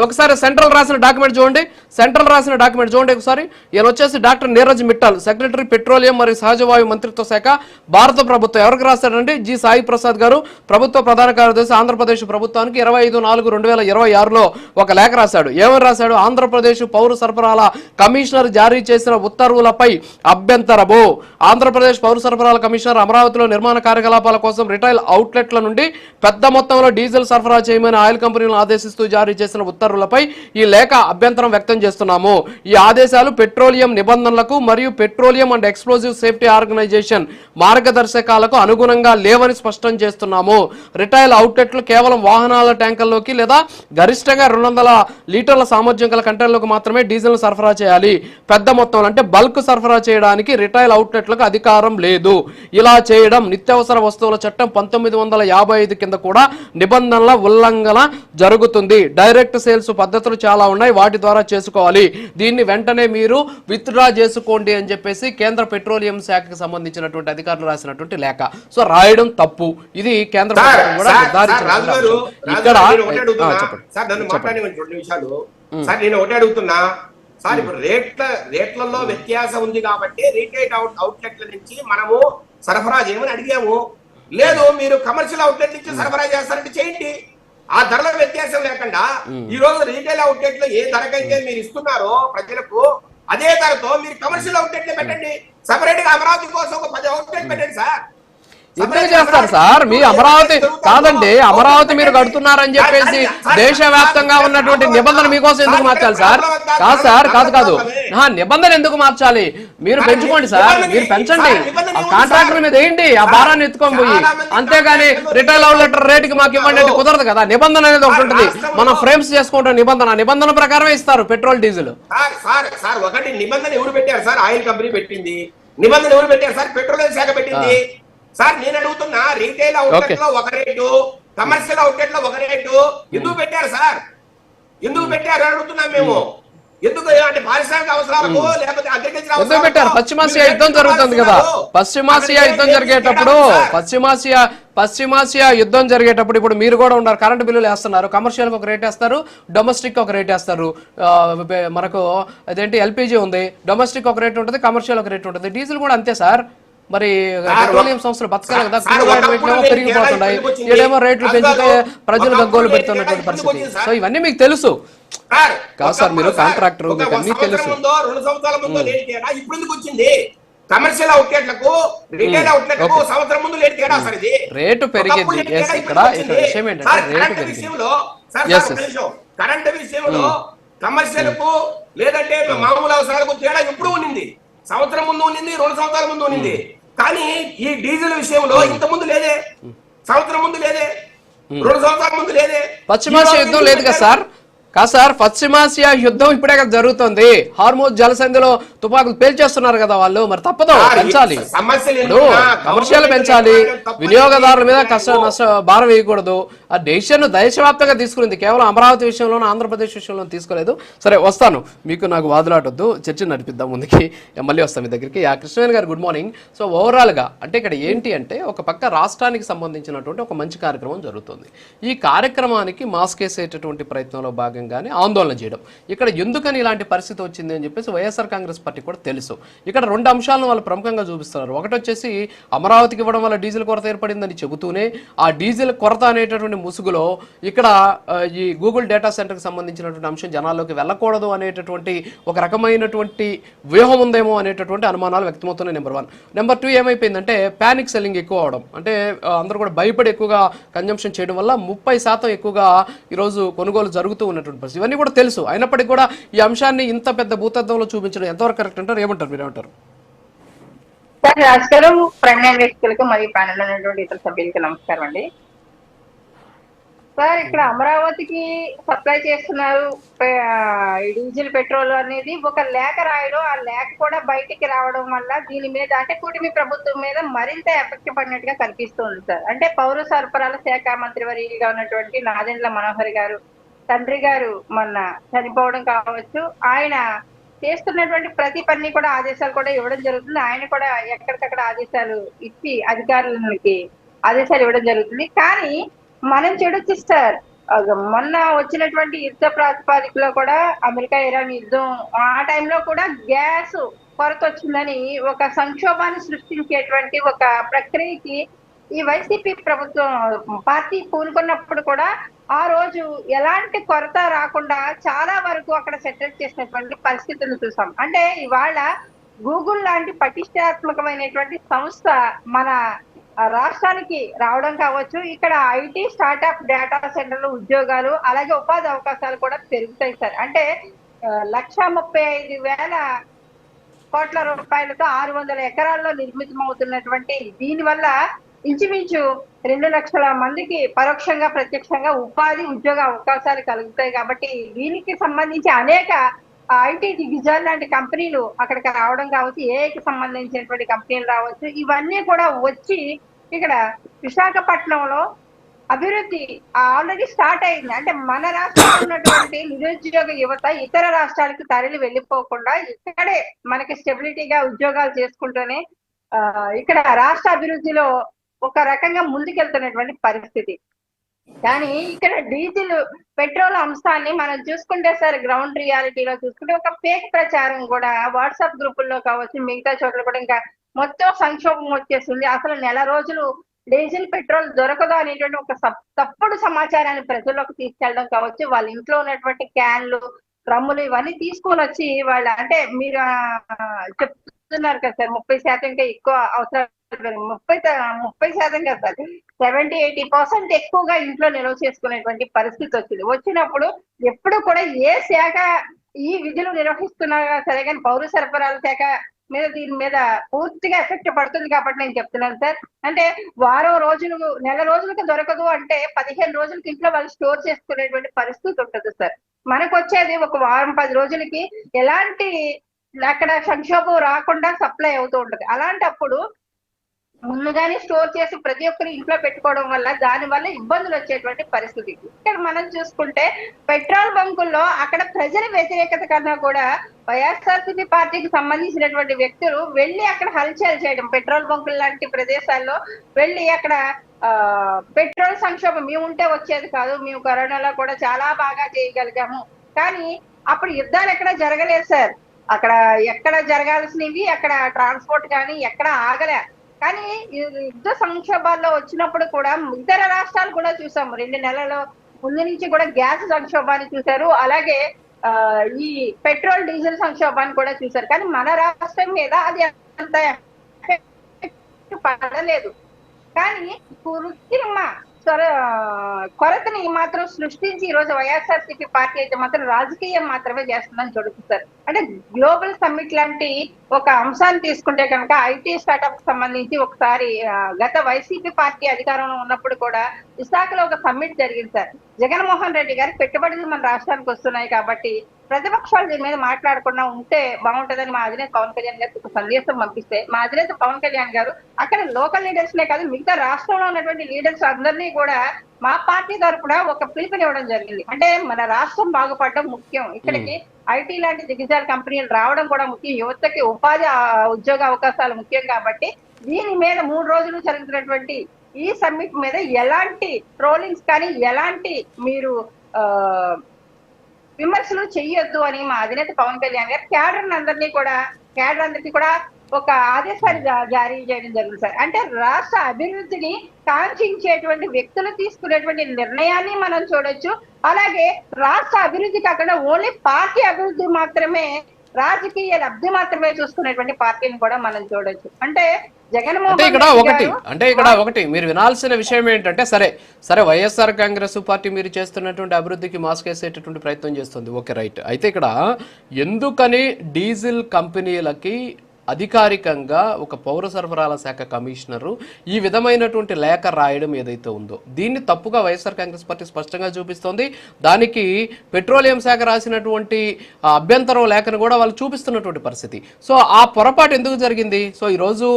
సెంట్రల్ రాసిన డాక్యుమెంట్ చూడండి. ఒకసారి ఈయన వచ్చేసి doctor Neeraj Mittal, secretary petroleum మరియు సహజవాయు మంత్రిత్వ శాఖ, భారత ప్రభుత్వం. ఎవరికి రాశారండి? జి సాయి ప్రసాద్ గారు, ప్రభుత్వ ప్రధాన కార్యదర్శి, ఆంధ్రప్రదేశ్ ప్రభుత్వానికి 25/4/2026లో ఒక లేఖ రాశాడు. ఏమని రాశాడు? ఆంధ్రప్రదేశ్ పౌర సరఫరాల కమిషనర్ జారీ చేసిన ఉత్తర్వులపై అభ్యంతరము. ఆంధ్రప్రదేశ్ పౌర సరఫరాల కమిషనర్ అమరావతిలో నిర్మాణ కార్యకలాపాల కోసం రిటైల్ అవుట్లెట్ల నుండి పెద్ద మొత్తంలో డీజిల్ సరఫరా చేయమని ఆయిల్ కంపెనీలను ఆదేశిస్తూ జారీ చేసిన ఉత్తర్వులపై ఈ లేఖ అభ్యంతరం వ్యక్తం చేస్తున్నాము. ఈ ఆదేశాలు పెట్రోలియం నిబంధనలకు మరియు petroleum and explosive safety organisation మార్గదర్శకాలకు అనుగుణంగా లేవని స్పష్టం చేస్తున్నాము. రిటైల్ అవుట్లెట్లు కేవలం వాహనాల ట్యాంకర్లోకి లేదా గరిష్టంగా 200 లీటర్ల సామర్థ్యం గల కంటైనర్లకు మాత్రమే డీజిల్ సరఫరా చేయాలి. పెద్ద మొత్తంలో అంటే బల్క్ సరఫరా చేయడానికి రిటైల్ అవుట్లెట్లకు అధికారం లేదు. ఇలా చేయడం నిత్యావసర వస్తువుల చట్టం 1955 కింద కూడా నిబంధనల ఉల్లంఘన జరుగుతుంది. డైరెక్ట్ సేల్స్ పద్ధతులు చాలా ఉన్నాయి, వాటి ద్వారా చేసుకోవాలి. దీన్ని వెంటనే మీరు విత్డ్రా చేసుకోండి అని చెప్పేసి కేంద్ర పెట్రోలియం శాఖకు సంబంధించినటువంటి అధికారులు రాసినటువంటి లేఖ. సో రాయడం తప్పు. ఇది కేంద్ర ప్రభుత్వం కూడా నిర్ధారించారు. ఇక్కడ సార్ నేను ఒకటి అడుగుతున్నా సార్, ఇప్పుడు రేట్లలో వ్యత్యాసం ఉంది కాబట్టి రీటైల్ అవుట్లెట్ల నుంచి మనము సరఫరా చేయమని అడిగాము. లేదు మీరు కమర్షియల్ అవుట్లెట్ నుంచి సరఫరా చేస్తారంటే చేయండి. ఆ ధరల వ్యత్యాసం లేకుండా ఈ రోజు రీటైల్ అవుట్లెట్ లో ఏ ధరకైతే మీరు ఇస్తున్నారో ప్రజలకు అదే ధరతో మీరు కమర్షియల్ అవుట్లెట్ పెట్టండి. సపరేట్ గా అమరావతి కోసం ఒక 10 అవుట్లెట్ పెట్టండి సార్. ఎందుకు చేస్తారు సార్? మీ అమరావతి కాదండి, అమరావతి మీరు కడుతున్నారని చెప్పేసి దేశవ్యాప్తంగా ఉన్నటువంటి నిబంధన మీకోసం ఎందుకు మార్చాలి సార్? కాదు నిబంధన ఎందుకు మార్చాలి? మీరు పెంచుకోండి సార్, మీరు పెంచండి. ఆ కాంట్రాక్టర్ మీద వేయండి, ఆ భారాన్ని ఎత్తుకొని పోయి. అంతేగాని రిటైల్ అవుట్లెట్ రేటుకి మాకు ఇవ్వండి అంటే కుదరదు కదా. నిబంధన అనేది ఒకటి ఉంటుంది, మనం ఫ్రేమ్స్ చేసుకుంటాం. నిబంధన ప్రకారమే ఇస్తారు పెట్రోల్ డీజిల్. సార్ ఒకటి నిబంధన ఎవరు పెట్టారు సార్? ఆయిల్ కంపెనీ పెట్టింది. నిబంధన ఎవరు పెట్టారు సార్? పెట్రోలియం శాఖ పెట్టింది. సార్ నేను అడుగుతున్నా, రీటైల్ అవుట్లెట్ లో ఒక రేటు, కమర్షియల్ అవుట్లెట్ లో ఒక రేటు ఎందుకు పెట్టారు సార్? ఎందుకు పెట్టారు అడుగుతున్నాం మేము. ఎందుకు అంటే పారిశ్రామిక అవసరాలకు లేకపోతే అగ్రికల్చర్ ఎందుకు పెట్టారు? పశ్చిమాసియా యుద్ధం జరుగుతుంది కదా, పశ్చిమాసియా యుద్ధం జరిగేటప్పుడు పశ్చిమాసియా యుద్ధం జరిగేటప్పుడు ఇప్పుడు మీరు కూడా ఉన్నారు, కరెంటు బిల్లులు వేస్తున్నారు, కమర్షియల్ ఒక రేట్ వేస్తారు, డొమెస్టిక్ ఒక రేట్ వేస్తారు. మనకు అదేంటి ఎల్పిజి ఉంది, డొమెస్టిక్ ఒక రేట్ ఉంటుంది, కమర్షియల్ ఒక రేట్ ఉంటుంది. డీజిల్ కూడా అంతే సార్. మరి పెట్రోలియం సంస్థలు బతకాలి కదా, కూరగాయల రేట్లు పెరిగిపోతున్నాయి, ఏడేమో రేట్లు పెంచితే ప్రజలు గగ్గోలు పెడుతున్నటువంటి పరిస్థితి. సో ఇవన్నీ మీకు తెలుసు కాదు సార్, మీరు కాంట్రాక్టర్, మీకు అన్ని తెలుసు. 2 సంవత్సరాల ముందు లేని తేడా ఇప్పుడు ఎందుకు వచ్చింది? కమర్షియల్ అవుట్లెట్లకు రిటైల్ అవుట్లెట్లకు సంవత్సరం ముందు లేని తేడా సార్ ఇది. రేటు పెరిగింది. ఇక్కడ విషయం ఏంటంటే రేటు పెరిగింది. కరెంట్ విషయంలో కమర్షియల్ కు లేదంటే మామూలు అవసరాలకు తేడా ఎప్పుడు ఉన్నింది? సంవత్సరం ముందు ఉన్నింది, 2 సంవత్సరాల ముందు ఉన్నింది. కానీ ఈ డీజిల్ విషయంలో ఇంత ముందు లేదే, సంవత్సరం ముందు లేదే, 2 సంవత్సరాల ముందు లేదే. పశ్చిమాసియా యుద్ధం లేదు కదా సార్. కాదు సార్, పశ్చిమాసియా యుద్ధం ఇప్పుడే కదా జరుగుతుంది. హార్మోజ్ జలసంధిలో తుపాకులు పేల్చేస్తున్నారు కదా వాళ్ళు, మరి తప్పదు పెంచాలి, కమర్షియల్ పెంచాలి, వినియోగదారుల మీద కష్ట నష్ట భారం వేయకూడదు. ఆ డెసిషన్ దేశవ్యాప్తంగా తీసుకునింది, కేవలం అమరావతి విషయంలోనూ ఆంధ్రప్రదేశ్ విషయంలో తీసుకోలేదు. సరే వస్తాను, మీకు నాకు వాదులాటొద్దు, చర్చ నడిపిద్దాం ముందుకి, మళ్ళీ వస్తాం మీ దగ్గరికి. కృష్ణవేణి గారు గుడ్ మార్నింగ్. సో ఓవరాల్గా అంటే ఇక్కడ ఏంటి అంటే ఒక పక్క రాష్ట్రానికి సంబంధించినటువంటి ఒక మంచి కార్యక్రమం జరుగుతుంది. ఈ కార్యక్రమానికి మాస్క్ వేసేటటువంటి ప్రయత్నంలో భాగంగా ఆందోళన చేయడం, ఇక్కడ ఎందుకని ఇలాంటి పరిస్థితి వచ్చింది అని చెప్పేసి వైఎస్ఆర్ కాంగ్రెస్ పార్టీ కూడా తెలుసు. ఇక్కడ 2 అంశాలను వాళ్ళు ప్రముఖంగా చూపిస్తున్నారు. ఒకటి వచ్చేసి అమరావతికి ఇవ్వడం వల్ల డీజిల్ కొరత ఏర్పడిందని చెబుతూనే ఆ డీజిల్ కొరత అనేటటువంటి ముసుగులో ఇక్కడ ఈ గూగుల్ డేటా సెంటర్కి సంబంధించినటువంటి అంశం జనాల్లోకి వెళ్ళకూడదు అనేటటువంటి ఒక రకమైనటువంటి వ్యూహం ఉందేమో అనేటటువంటి అనుమానాలు వ్యక్తమవుతున్నాయి. నెంబర్ 1. నెంబర్ 2 ఏమైపోయిందంటే ప్యానిక్ సెల్లింగ్ ఎక్కువ అవడం, అంటే అందరూ కూడా భయపడి ఎక్కువగా కన్జంప్షన్ చేయడం వల్ల 30% ఎక్కువగా ఈరోజు కొనుగోలు జరుగుతూ ఉన్నటువంటి పరిస్థితి. ఇవన్నీ కూడా తెలుసు. అయినప్పటికీ కూడా ఈ అంశాన్ని ఇంత పెద్ద భూతత్వంలో చూపించడం ఎంతవరకు కరెక్ట్ అంటారు? ఏమంటారు, మీరేమంటారు? సార్ నమస్కారం, ప్రెగ్నెంట్ వ్యక్తులకు మరియు ప్యానెల్ ఉన్నటువంటి ఇతర సభ్యులకి నమస్కారం అండి. సార్ ఇక్కడ అమరావతికి సప్లై చేస్తున్నారు డీజిల్ పెట్రోల్ అనేది ఒక లేఖ రాయడం, ఆ లేఖ కూడా బయటికి రావడం వల్ల దీని మీద అంటే కూటమి ప్రభుత్వం మీద మరింత ఎఫెక్ట్ పడినట్టుగా కనిపిస్తుంది సార్. అంటే పౌర సరఫరాల శాఖ మంత్రివర్యులుగా ఉన్నటువంటి నాదెండ్ల మనోహర్ గారు తండ్రి గారు మొన్న చనిపోవడం కావచ్చు, ఆయన చేస్తున్నటువంటి ప్రతి పని కూడా ఆదేశాలు కూడా ఇవ్వడం జరుగుతుంది. ఆయన కూడా ఎక్కడికక్కడ ఆదేశాలు ఇచ్చి అధికారులకి ఆదేశాలు ఇవ్వడం జరుగుతుంది. కానీ మనం చూడొచ్చు సార్, మొన్న వచ్చినటువంటి యుద్ధ ప్రాతిపాదికలో కూడా అమెరికా ఇరాన్ యుద్ధం ఆ టైంలో కూడా గ్యాస్ కొరత వచ్చిందని ఒక సంక్షోభాన్ని సృష్టించేటువంటి ఒక ప్రక్రియకి ఈ వైసీపీ ప్రభుత్వం పార్టీ పూనుకున్నప్పుడు కూడా ఆ రోజు ఎలాంటి కొరత రాకుండా చాలా వరకు అక్కడ సెటిల్ చేసినటువంటి పరిస్థితులను చూసాం. అంటే ఇవాళ గూగుల్ లాంటి పటిష్టాత్మకమైనటువంటి సంస్థ మన రాష్ట్రానికి రావడం కావచ్చు, ఇక్కడ ఐటీ స్టార్ట్అప్ డేటా సెంటర్లు ఉద్యోగాలు అలాగే ఉపాధి అవకాశాలు కూడా పెరుగుతాయి సార్. అంటే 1,35,000 కోట్ల రూపాయలతో 600 ఎకరాల్లో నిర్మితమవుతున్నటువంటి దీనివల్ల ఇంచుమించు 2 లక్షల మందికి పరోక్షంగా ప్రత్యక్షంగా ఉపాధి ఉద్యోగ అవకాశాలు కలుగుతాయి. కాబట్టి దీనికి సంబంధించి అనేక ఐటీ దిగ్గజాలు లాంటి కంపెనీలు అక్కడికి రావడం కావచ్చు, ఏఐకి సంబంధించినటువంటి కంపెనీలు రావచ్చు, ఇవన్నీ కూడా వచ్చి ఇక్కడ విశాఖపట్నంలో అభివృద్ధి ఆల్రెడీ స్టార్ట్ అయింది. అంటే మన రాష్ట్రంలో ఉన్నటువంటి నిరుద్యోగ యువత ఇతర రాష్ట్రాలకు తరలి వెళ్ళిపోకుండా ఇక్కడే మనకి స్టెబిలిటీగా ఉద్యోగాలు చేసుకుంటూనే ఇక్కడ రాష్ట్ర అభివృద్ధిలో ఒక రకంగా ముందుకెళ్తున్నటువంటి పరిస్థితి. కానీ ఇక్కడ డీజిల్ పెట్రోల్ అంశాన్ని మనం చూసుకుంటే సార్, గ్రౌండ్ రియాలిటీలో చూసుకుంటే ఒక ఫేక్ ప్రచారం కూడా వాట్సాప్ గ్రూపుల్లో కావచ్చు, మిగతా చోట్ల కూడా ఇంకా మొత్తం సంక్షోభం వచ్చేసింది. అసలు నెల రోజులు డీజిల్ పెట్రోల్ దొరకదు అనేటువంటి ఒక తప్పుడు సమాచారాన్ని ప్రజల్లోకి తీసుకెళ్ళడం కావచ్చు, వాళ్ళ ఇంట్లో ఉన్నటువంటి క్యాన్లు డ్రమ్ములు ఇవన్నీ తీసుకొని వచ్చి వాళ్ళ అంటే మీరు చెప్తున్నారు కదా సార్ 30% ఎక్కువ అవసరం, 30% కదా సార్, 70-80% ఎక్కువగా ఇంట్లో నిల్వ చేసుకునేటువంటి పరిస్థితి వచ్చింది. వచ్చినప్పుడు ఎప్పుడు కూడా ఏ శాఖ ఈ విధులు నిర్వహిస్తున్నా సరే కానీ పౌర సరఫరాల శాఖ మీద దీని మీద పూర్తిగా ఎఫెక్ట్ పడుతుంది. కాబట్టి నేను చెప్తున్నాను సార్, అంటే వారం రోజులు నెల రోజులకి దొరకదు అంటే 15 రోజులకి ఇంట్లో వాళ్ళు స్టోర్ చేసుకునేటువంటి పరిస్థితి ఉంటుంది సార్. మనకు వచ్చేది ఒక వారం 10 రోజులకి ఎలాంటి అక్కడ సంక్షోభం రాకుండా సప్లై అవుతూ ఉంటుంది. అలాంటప్పుడు ముందుగానే స్టోర్ చేసి ప్రతి ఒక్కరు ఇంట్లో పెట్టుకోవడం వల్ల దాని వల్ల ఇబ్బందులు వచ్చేటువంటి పరిస్థితి. ఇక్కడ మనం చూసుకుంటే పెట్రోల్ బంకుల్లో అక్కడ ప్రజల వ్యతిరేకత కన్నా కూడా వైఎస్ఆర్సీపీ పార్టీకి సంబంధించినటువంటి వ్యక్తులు వెళ్లి అక్కడ హల్చల్ చేయడం, పెట్రోల్ బంకులు లాంటి ప్రదేశాల్లో వెళ్లి అక్కడ పెట్రోల్ సంక్షోభం మేము ఉంటే వచ్చేది కాదు, మేము కరోనాలో కూడా చాలా బాగా చేయగలిగాము, కానీ అప్పుడు యుద్ధాలు ఎక్కడ జరగలేదు సార్. అక్కడ ఎక్కడ జరగాల్సినవి అక్కడ ట్రాన్స్పోర్ట్ కానీ ఎక్కడ ఆగలే. కానీ యుద్ధ సంక్షోభాల్లో వచ్చినప్పుడు కూడా ఇతర రాష్ట్రాలు కూడా చూసాము. 2 నెలల ముందు నుంచి కూడా గ్యాస్ సంక్షోభాన్ని చూశారు, అలాగే ఈ పెట్రోల్ డీజిల్ సంక్షోభాన్ని కూడా చూశారు. కానీ మన రాష్ట్రం మీద అది అంత పడలేదు. కానీ కృత్రిమ కొరతని మాత్రం సృష్టించి ఈ రోజు వైఎస్ఆర్సీపీ పార్టీ అయితే మాత్రం రాజకీయం మాత్రమే చేస్తుందని చూడుతారు. అంటే గ్లోబల్ సమ్మిట్ లాంటి ఒక అంశాన్ని తీసుకుంటే కనుక ఐటీ స్టార్ట్అప్ కి సంబంధించి ఒకసారి గత వైసీపీ పార్టీ అధికారంలో ఉన్నప్పుడు కూడా విశాఖలో ఒక సమ్మిట్ జరిగింది సార్. జగన్మోహన్ రెడ్డి గారి పెట్టుబడులు మన రాష్ట్రానికి వస్తున్నాయి కాబట్టి ప్రతిపక్షాలు దీని మీద మాట్లాడకుండా ఉంటే బాగుంటుందని మా అధినేత పవన్ కళ్యాణ్ గారికి ఒక సందేశం పంపిస్తే, మా అధినేత పవన్ కళ్యాణ్ గారు అక్కడ లోకల్ లీడర్స్ నే కాదు మిగతా రాష్ట్రంలో ఉన్నటువంటి లీడర్స్ అందరినీ కూడా మా పార్టీ తరపున ఒక పిలుపునివ్వడం జరిగింది. అంటే మన రాష్ట్రం బాగుపడడం ముఖ్యం, ఇక్కడికి ఐటీ లాంటి దిగ్గజాల కంపెనీలు రావడం కూడా ముఖ్యం, యువతకి ఉపాధి ఉద్యోగ అవకాశాలు ముఖ్యం. కాబట్టి దీని మీద 3 రోజులు జరుగుతున్నటువంటి ఈ సమ్మిట్ మీద ఎలాంటి ట్రోలింగ్స్ కానీ ఎలాంటి మీరు విమర్శలు చెయ్యొద్దు అని మా అధినేత పవన్ కళ్యాణ్ గారు క్యాడర్ అందరికీ కూడా ఒక ఆదేశాలు జారీ చేయడం జరిగింది సార్. అంటే రాష్ట్ర అభివృద్ధిని కాంక్షించేటువంటి వ్యక్తులు తీసుకునేటువంటి నిర్ణయాన్ని మనం చూడొచ్చు. అలాగే రాష్ట్ర అభివృద్ధి కాకుండా ఓన్లీ పార్టీ అభివృద్ధి మాత్రమే, రాజకీయ లబ్ధి మాత్రమే చూసుకునేటువంటి పార్టీని కూడా మనం చూడొచ్చు. అంటే ఇక్కడ ఒకటి మీరు వినాల్సిన విషయం ఏంటంటే, సరే వైఎస్ఆర్ కాంగ్రెస్ పార్టీ మీరు చేస్తున్నటువంటి అభివృద్ధికి మాస్క్ వేసేటటువంటి ప్రయత్నం చేస్తుంది, ఓకే రైట్. అయితే ఇక్కడ ఎందుకని డీజిల్ కంపెనీలకి అధికారికంగా ఒక పౌర సరఫరాల శాఖ కమిషనరు ఈ విధమైనటువంటి లేఖ రాయడం ఏదైతే ఉందో దీన్ని తప్పుగా వైఎస్ఆర్ కాంగ్రెస్ పార్టీ స్పష్టంగా చూపిస్తోంది. దానికి పెట్రోలియం శాఖ రాసినటువంటి అభ్యంతరం లేఖను కూడా వాళ్ళు చూపిస్తున్నటువంటి పరిస్థితి. సో ఆ పొరపాటు ఎందుకు జరిగింది? సో ఈరోజు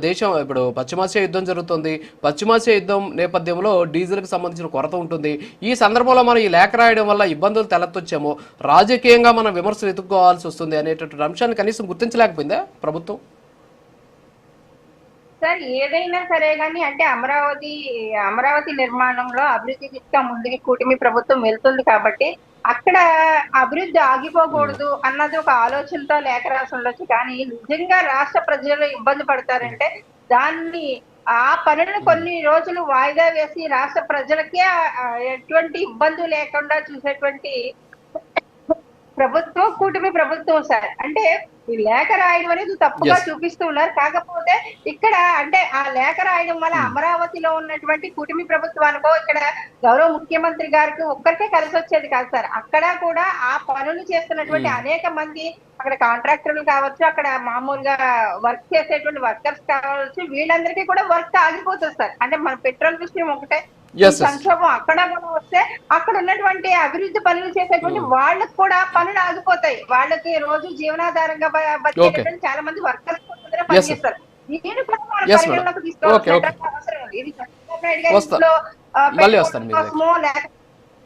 దేశం ఇప్పుడు పశ్చిమాసియా యుద్ధం జరుగుతుంది. పశ్చిమాసియా యుద్ధం నేపథ్యంలో డీజిల్కి సంబంధించిన కొరత ఉంటుంది. ఈ సందర్భంలో మనం ఈ లేఖ రాయడం వల్ల ఇబ్బందులు తలెత్తొచ్చేమో, రాజకీయంగా మనం విమర్శలు ఎదుర్కోవాల్సి వస్తుంది అనేటటువంటి అంశాన్ని కనీసం గుర్తించలేకపోయిందా ప్రభుత్వం? సార్ ఏదైనా సరే కానీ అంటే అమరావతి నిర్మాణంలో అభివృద్ధి దిశగా ముందుకి కూటమి ప్రభుత్వం వెళ్తుంది కాబట్టి అక్కడ అభివృద్ధి ఆగిపోకూడదు అన్నది ఒక ఆలోచనతో లేఖ రాసి ఉండొచ్చు. కానీ నిజంగా రాష్ట్ర ప్రజలు ఇబ్బంది పడతారంటే దాన్ని ఆ పనులను కొన్ని రోజులు వాయిదా వేసి రాష్ట్ర ప్రజలకే ఎటువంటి ఇబ్బంది లేకుండా చూసేటువంటి ప్రభుత్వం కూటమి ప్రభుత్వం సార్. అంటే ఈ లేఖ రాయడం అనేది తప్పుగా చూపిస్తూ ఉన్నారు. కాకపోతే ఇక్కడ అంటే ఆ లేఖ రాయడం వల్ల అమరావతిలో ఉన్నటువంటి కూటమి ప్రభుత్వానికో ఇక్కడ గౌరవ ముఖ్యమంత్రి గారికి ఒక్కరికే కలిసి వచ్చేది కాదు సార్. అక్కడ కూడా ఆ పనులు చేస్తున్నటువంటి అనేక మంది అక్కడ కాంట్రాక్టర్లు కావచ్చు, అక్కడ మామూలుగా వర్క్ చేసేటువంటి వర్కర్స్ కావచ్చు, వీళ్ళందరికీ కూడా వర్క్ ఆగిపోతుంది సార్. అంటే మన పెట్రోల్ విషయం ఒకటే, సంక్షోభం అక్కడ వస్తే అక్కడ ఉన్నటువంటి అభివృద్ధి పనులు చేసేటువంటి వాళ్ళకి కూడా పనులు ఆగిపోతాయి. వాళ్ళకి రోజు జీవనాధారంగా బతికేటువంటి చాలా మంది వర్కర్స్ పనిచేస్తారు. దీని కూడా పరిగణలోకి తీసుకోవాల్సిన అవసరం ఉంది. ఇది కోసమో లేక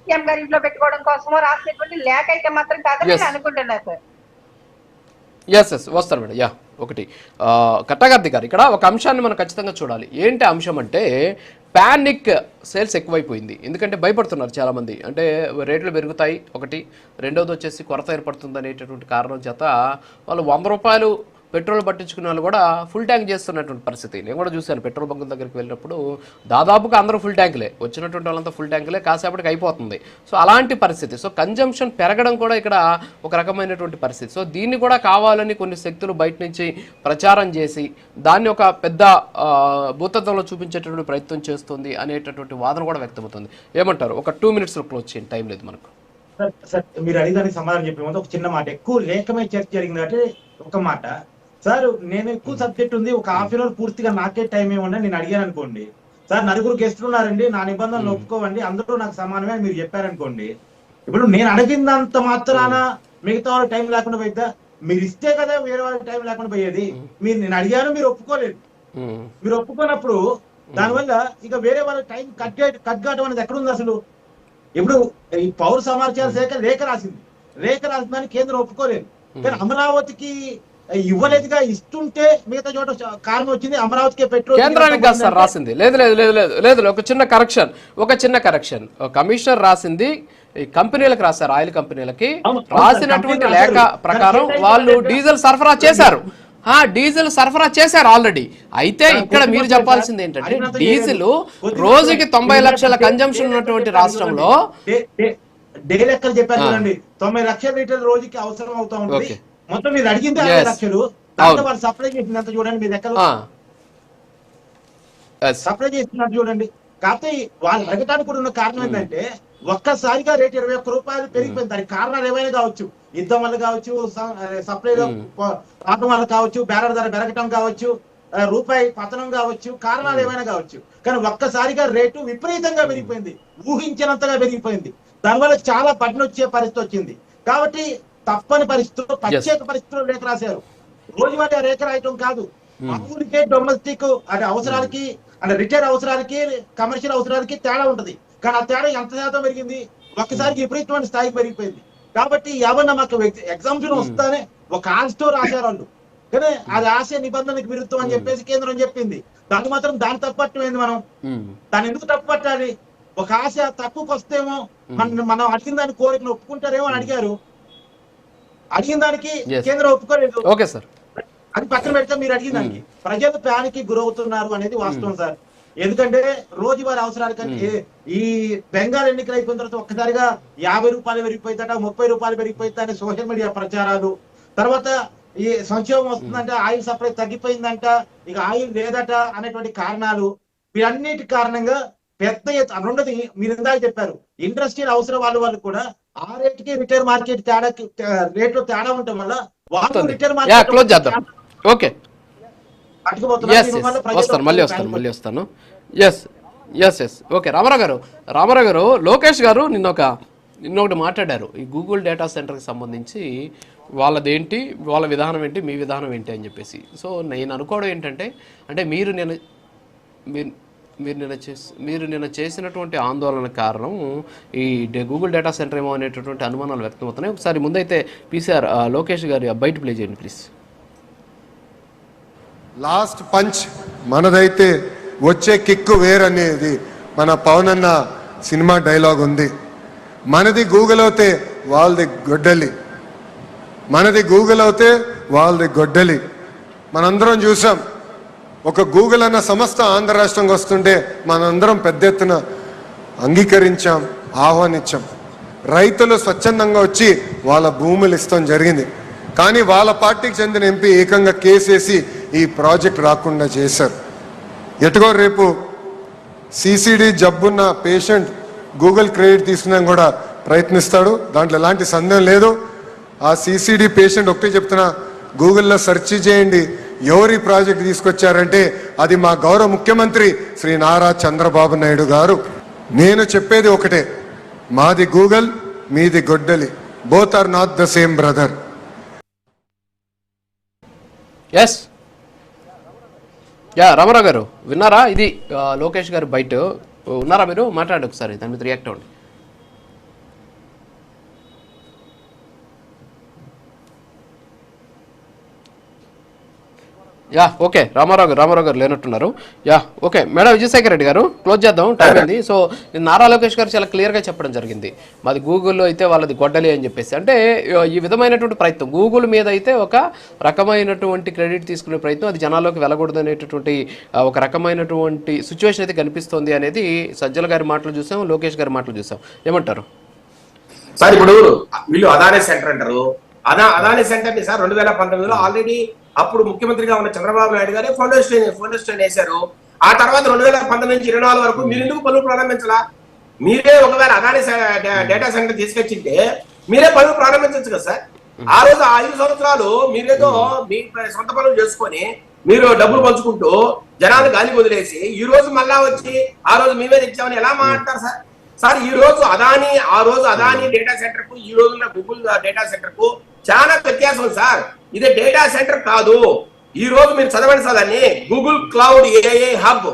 సీఎం గారి ఇంట్లో పెట్టుకోవడం కోసమో రాసినటువంటి లేఖ అయితే మాత్రం కాదని నేను అనుకుంటున్నా సార్. వస్తారు మేడం. ఒకటి కట్టగార్తి గారు, ఇక్కడ ఒక అంశాన్ని మనం ఖచ్చితంగా చూడాలి. ఏంటి అంశం అంటే ప్యానిక్ సేల్స్ ఎక్కువైపోయింది. ఎందుకంటే భయపడుతున్నారు చాలామంది, అంటే రేట్లు పెరుగుతాయి ఒకటి, రెండవది వచ్చేసి కొరత ఏర్పడుతుంది అనేటటువంటి కారణం చేత వాళ్ళు 100 రూపాయలు పెట్రోల్ పట్టించుకునే వాళ్ళు కూడా ఫుల్ ట్యాంక్ చేస్తున్నటువంటి పరిస్థితి. నేను కూడా చూశాను పెట్రోల్ బంకుల దగ్గరికి వెళ్ళినప్పుడు దాదాపుగా అందరూ ఫుల్ ట్యాంకులే, వచ్చినటువంటి వాళ్ళంతా ఫుల్ ట్యాంకులే, కాసేపటికి అయిపోతుంది. సో అలాంటి పరిస్థితి. సో కన్జంప్షన్ పెరగడం కూడా ఇక్కడ ఒక రకమైనటువంటి పరిస్థితి. సో దీన్ని కూడా కావాలని కొన్ని శక్తులు బయట నుంచి ప్రచారం చేసి దాన్ని ఒక పెద్ద భూతత్వంలో చూపించేటటువంటి ప్రయత్నం చేస్తుంది అనేటటువంటి వాదన కూడా వ్యక్తమవుతుంది. ఏమంటారు? ఒక 2 minutes క్లోజ్ చేయండి, టైం లేదు మనకు. సార్ మీరు అడిగడానికి సమాధానం చెప్పే ముందు ఒక చిన్న మాట, ఎక్కువ లేఖమే చర్చ జరిగింది అంటే ఒక మాట. సార్ నేను ఎక్కువ సబ్జెక్ట్ ఉంది, ఒక హాఫ్ అన్ అవర్ పూర్తిగా నాకే టైం ఏమన్నా నేను అడిగాను అనుకోండి, సార్ 9 గెస్టులు ఉన్నారండి, నా నిబంధనలు ఒప్పుకోవండి, అందరూ నాకు సమానమే అని మీరు చెప్పారనుకోండి, ఇప్పుడు నేను అడిగినంత మాత్రాన మిగతా వాళ్ళ టైం లేకుండా పోయిద్దా? మీరు ఇస్తే కదా వేరే వాళ్ళ టైం లేకుండా పోయేది. నేను అడిగాను, మీరు ఒప్పుకోలేదు, మీరు ఒప్పుకున్నప్పుడు దానివల్ల ఇక వేరే వాళ్ళ టైం కట్ కావడం అనేది ఎక్కడుంది అసలు? ఇప్పుడు ఈ పౌర సమాచార శాఖ లేఖ రాసిందని కేంద్రం ఒప్పుకోలేదు. కానీ అమరావతికి ఇవ్వలేదుగా, ఇస్తుంటే మిగతా చోట కారణం వచ్చింది. అమరావతికి పెట్రోల్ కేంద్రానికి కాదు సార్ రాసింది. లేదు లేదు లేదు లేదు లేదు ఒక చిన్న కరెక్షన్ కమిషనర్ రాసింది కంపెనీలకు రాశారు, ఆయిల్ కంపెనీలకి రాసినటువంటి లేఖ ప్రకారం వాళ్ళు డీజిల్ సరఫరా చేశారు. డీజిల్ సరఫరా చేశారు ఆల్రెడీ. అయితే ఇక్కడ మీరు చెప్పాల్సింది ఏంటంటే డీజిల్ రోజుకి 90 లక్షల కన్జంప్షన్ ఉన్నటువంటి రాష్ట్రంలో డే లెక్కలు చెప్పారు చూడండి. 90 లక్షల లీటర్ల రోజుకి అవసరం అవుతా ఉంటుంది. మొత్తం మీరు అడిగింది 60 లక్షలు, దాంట్లో వాళ్ళు సప్లై చేసినంత చూడండి, మీ లెక్కలు సప్లై చేస్తున్నట్టు చూడండి. కాకపోతే వాళ్ళు అడగటానికి కూడా ఉన్న కారణం ఏంటంటే ఒక్కసారిగా రేటు 21 రూపాయలు పెరిగిపోయింది. దానికి కారణాలు ఏమైనా కావచ్చు, యుద్ధం వల్ల కావచ్చు, సప్లైలో రావడం వల్ల కావచ్చు, బేరర్ ధర పెరగటం కావచ్చు, రూపాయి పతనం కావచ్చు, కారణాలు ఏమైనా కావచ్చు. కానీ ఒక్కసారిగా రేటు విపరీతంగా పెరిగిపోయింది, ఊహించినంతగా పెరిగిపోయింది. దానివల్ల చాలా బడ్డను వచ్చే పరిస్థితి వచ్చింది. కాబట్టి తప్పని పరిస్థితుల్లో, ప్రత్యేక పరిస్థితుల్లో రేఖ రాశారు. రోజువారీ రేఖ రాయటం కాదు, మామూలుకే డొమెస్టిక్ అంటే అవసరాలకి, అంటే రిటైల్ అవసరాలకి, కమర్షియల్ అవసరాలకి తేడా ఉంటది. కానీ ఆ తేడా ఎంత శాతం పెరిగింది? ఒక్కసారికి విపరీతమైన స్థాయికి పెరిగిపోయింది. కాబట్టి ఏమన్నా మాకు ఎగ్జామ్షన్ వస్తానే ఒక ఆశతో రాశారు వాళ్ళు. కానీ అది ఆశ నిబంధనకు విరుద్ధం అని చెప్పేసి కేంద్రం చెప్పింది. దాన్ని మాత్రం దాన్ని తప్పట్టమైంది. మనం దాన్ని ఎందుకు తప్పట్టాలి? ఒక ఆశ తక్కువకి వస్తేమో మనం అడిగిన దాని కోరికను ఒప్పుకుంటారేమో అని అడిగారు. అడిగిన దానికి కేంద్రం ఒప్పుకోలేదు. ఓకే సార్, అది పక్కన పెడితే మీరు అడిగిన దానికి ప్రజలు ప్యానికి గురవుతున్నారు అనేది వాస్తవం సార్. ఎందుకంటే రోజువారీ అవసరాల కంటే ఈ బెంగాల్ ఎన్నికలు అయిపోయిన తర్వాత ఒక్కసారిగా 50 రూపాయలు పెరిగిపోయిందట, 30 రూపాయలు పెరిగిపోయిందట సోషల్ మీడియా ప్రచారాలు. తర్వాత ఈ సంక్షోభం వస్తుందంటే ఆయిల్ సప్లై తగ్గిపోయిందంట, ఇక ఆయిల్ లేదట అనేటువంటి కారణాలు. వీరన్నిటి కారణంగా పెద్ద రెండోది మీరు ఇందాక చెప్పారు, ఇండస్ట్రియల్ అవసరం వాళ్ళు కూడా ఆ రేటుకి రిటైల్ మార్కెట్ తేడా రేట్లో తేడా ఉండటం వల్ల వాళ్ళు రిటైల్ మార్కెట్ వస్తాను. ఓకే రామారావు గారు లోకేష్ గారు నిన్నొకటి మాట్లాడారు. ఈ గూగుల్ డేటా సెంటర్కి సంబంధించి వాళ్ళదేంటి, వాళ్ళ విధానం ఏంటి, మీ విధానం ఏంటి అని చెప్పేసి. సో నేను అనుకోవడం ఏంటంటే, అంటే మీరు నిన్న చేసినటువంటి ఆందోళన కారణం ఈ గూగుల్ డేటా సెంటర్ ఏమో అనేటటువంటి అనుమానాలు వ్యక్తమవుతున్నాయి. ఒకసారి ముందైతే పీసీఆర్ లోకేష్ గారి బయట ప్లే చేయండి ప్లీజ్. లాస్ట్ పంచ్ మనదైతే వచ్చే కిక్కు వేరనేది మన పవన్ అన్న సినిమా డైలాగ్ ఉంది. మనది గూగుల్ అవుతే వాళ్ళది గొడ్డలి, మనది గూగుల్ అవుతే వాళ్ళది గొడ్డలి. మనందరం చూసాం, ఒక గూగుల్ అన్న సంస్థ ఆంధ్ర రాష్ట్రంకి వస్తుంటే మనందరం పెద్ద ఎత్తున అంగీకరించాం, ఆహ్వానించాం. రైతులు స్వచ్ఛందంగా వచ్చి వాళ్ళ భూములు ఇస్తాం జరిగింది. కానీ వాళ్ళ పార్టీకి చెందిన ఎంపీ ఏకంగా కేసేసి ఈ ప్రాజెక్ట్ రాకుండా చేశారు. ఎటుగో రేపు సిసిడి జబ్బున్న పేషెంట్ గూగుల్ క్రెడిట్ తీసుకున్నా కూడా ప్రయత్నిస్తాడు, దాంట్లో ఎలాంటి సందేహం లేదు. ఆ సిసిడి పేషెంట్ ఒకటే చెప్తున్నా, గూగుల్లో సెర్చ్ చేయండి ఎవరి ప్రాజెక్ట్ తీసుకొచ్చారంటే అది మా గౌరవ ముఖ్యమంత్రి శ్రీ నారా చంద్రబాబు నాయుడు గారు. నేను చెప్పేది ఒకటే, మాది గూగుల్, మీది గొడ్డలి, both are not the same brother. Ramarao గారు విన్నారా? ఇది లోకేష్ గారు బయట ఉన్నారా? మీరు మాట్లాడండి ఒకసారి, దాని మీద రియాక్ట్ అవ్వండి. ఓకే రామారావు గారు లేనట్టున్నారు. ఓకే మేడం విజయశేఖర్ రెడ్డి గారు క్లోజ్ చేద్దాం, టైం అయింది. సో నారా లోకేష్ గారు చాలా క్లియర్గా చెప్పడం జరిగింది, మాది గూగుల్లో అయితే వాళ్ళది గొడ్డలి అని చెప్పేసి. అంటే ఈ విధమైనటువంటి ప్రయత్నం గూగుల్ మీద అయితే ఒక రకమైనటువంటి క్రెడిట్ తీసుకునే ప్రయత్నం, అది జనాల్లోకి వెళ్ళకూడదు అనేటటువంటి ఒక రకమైనటువంటి సిచ్యువేషన్ అయితే కనిపిస్తోంది అనేది సజ్జల గారి మాటలు చూసాం, లోకేష్ గారి మాటలు చూసాం. ఏమంటారు సార్? ఇప్పుడు వీళ్ళు అదానీ సెంటర్ అంటారు. అదానీ సెంటర్ ని సార్ 2019లో ఆల్రెడీ అప్పుడు ముఖ్యమంత్రిగా ఉన్న చంద్రబాబు నాయుడు గారే ఫౌండేషన్ వేశారు. ఆ తర్వాత 2019 నుంచి 24 వరకు మీరు ఎందుకు పనులు ప్రారంభించాలా? మీరే ఒకవేళ అదానీ డేటా సెంటర్ తీసుకొచ్చింటే మీరే పనులు ప్రారంభించవచ్చు కదా సార్. ఆ రోజు 5 సంవత్సరాలు మీరేదో మీ సొంత పనులు చేసుకొని మీరు డబ్బులు పంచుకుంటూ జనాలు గాలి వదిలేసి ఈ రోజు మళ్ళా వచ్చి ఆ రోజు మీ మీద ఇచ్చామని ఎలా మాట్లాడతారు సార్? సార్ ఈ రోజు అదానీ డేటా సెంటర్ కు ఈ రోజున్న గూగుల్ డేటా సెంటర్ కు చాలా వ్యత్యాసం సార్. ఇది డేటా సెంటర్ కాదు, ఈ రోజు మీరు చదవండి సార్ దాన్ని, Google cloud AI hub.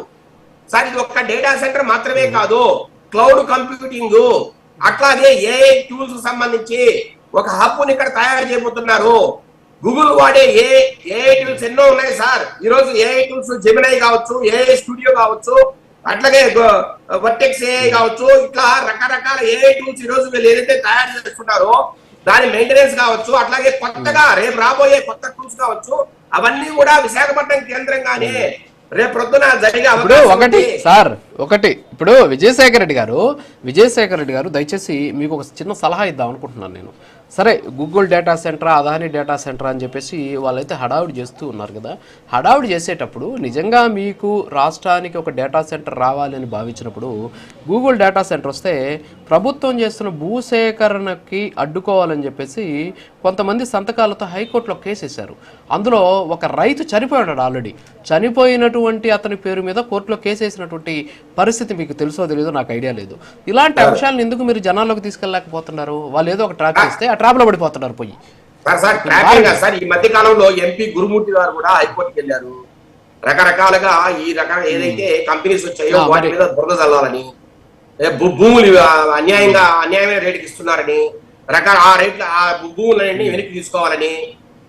Sir ఇది ఒక్క డేటా సెంటర్ మాత్రమే కాదు, క్లౌడ్ కంప్యూటింగ్ అట్లాగే ఏఐ టూల్స్ సంబంధించి ఒక హబ్ ని ఇక్కడ తయారు చేయబోతున్నారు. గూగుల్ వాడే ఏఐ టూల్స్ ఎన్నో ఉన్నాయి సార్. ఈ రోజు ఏఐ టూల్స్ జెమినై కావచ్చు, ఏఐ స్టూడియో కావచ్చు, అట్లాగే వర్టెక్స్ ఏఐ కావచ్చు, ఇట్లా రకరకాల ఏఐ టూల్స్ ఈ రోజు వీళ్ళు ఏదైతే తయారు చేస్తున్నారో దాని మెయింటెనెన్స్ కావచ్చు, అట్లాగే కొత్తగా రేపు రాబోయే కొత్త టూల్స్ కావచ్చు, అవన్నీ కూడా విశాఖపట్నం కేంద్రంగానే రేపు ప్రొద్దున జరిగే ఒకటి ఇప్పుడు విజయశేఖర రెడ్డి గారు దయచేసి మీకు ఒక చిన్న సలహా ఇద్దాం అనుకుంటున్నాను నేను. సరే, Google data centre, Adani data centre అని చెప్పేసి వాళ్ళైతే హడావుడి చేస్తూ ఉన్నారు కదా. హడావుడి చేసేటప్పుడు నిజంగా మీకు రాష్ట్రానికి ఒక డేటా సెంటర్ రావాలి అని భావించినప్పుడు గూగుల్ డేటా సెంటర్ వస్తే ప్రభుత్వం చేస్తున్న భూసేకరణకి అడ్డుకోవాలని చెప్పేసి కొంతమంది సంతకాలతో హైకోర్టులో కేసేశారు. అందులో ఒక రైతు చనిపోయాడు ఆల్రెడీ. చనిపోయినటువంటి అతని పేరు మీద కోర్టులో కేసేసినటువంటి పరిస్థితి మీకు తెలుసో తెలియదో నాకు ఐడియా లేదు. ఇలాంటి అంశాలను ఎందుకు మీరు జనాల్లోకి తీసుకెళ్ళలేకపోతున్నారు? వాళ్ళు ఏదో ఒక ట్రాప్ చేస్తే ఆ ట్రాప్ లో పడిపోతున్నారు పోయి. సార్ ఈ మధ్య కాలంలో ఎంపీ గురుమూర్తి గారు కూడా హైకోర్టుకి వెళ్ళారు. రకరకాలుగా ఈ రకాల ఏదైతే కంపెనీస్ వచ్చాయో వాటి మీద బురద చల్లాలని, భూములు అన్యాయమైన రేటుకి ఇస్తున్నారని, ఆ రేట్ల ఆ భూములన్నీ వెనక్కి తీసుకోవాలని,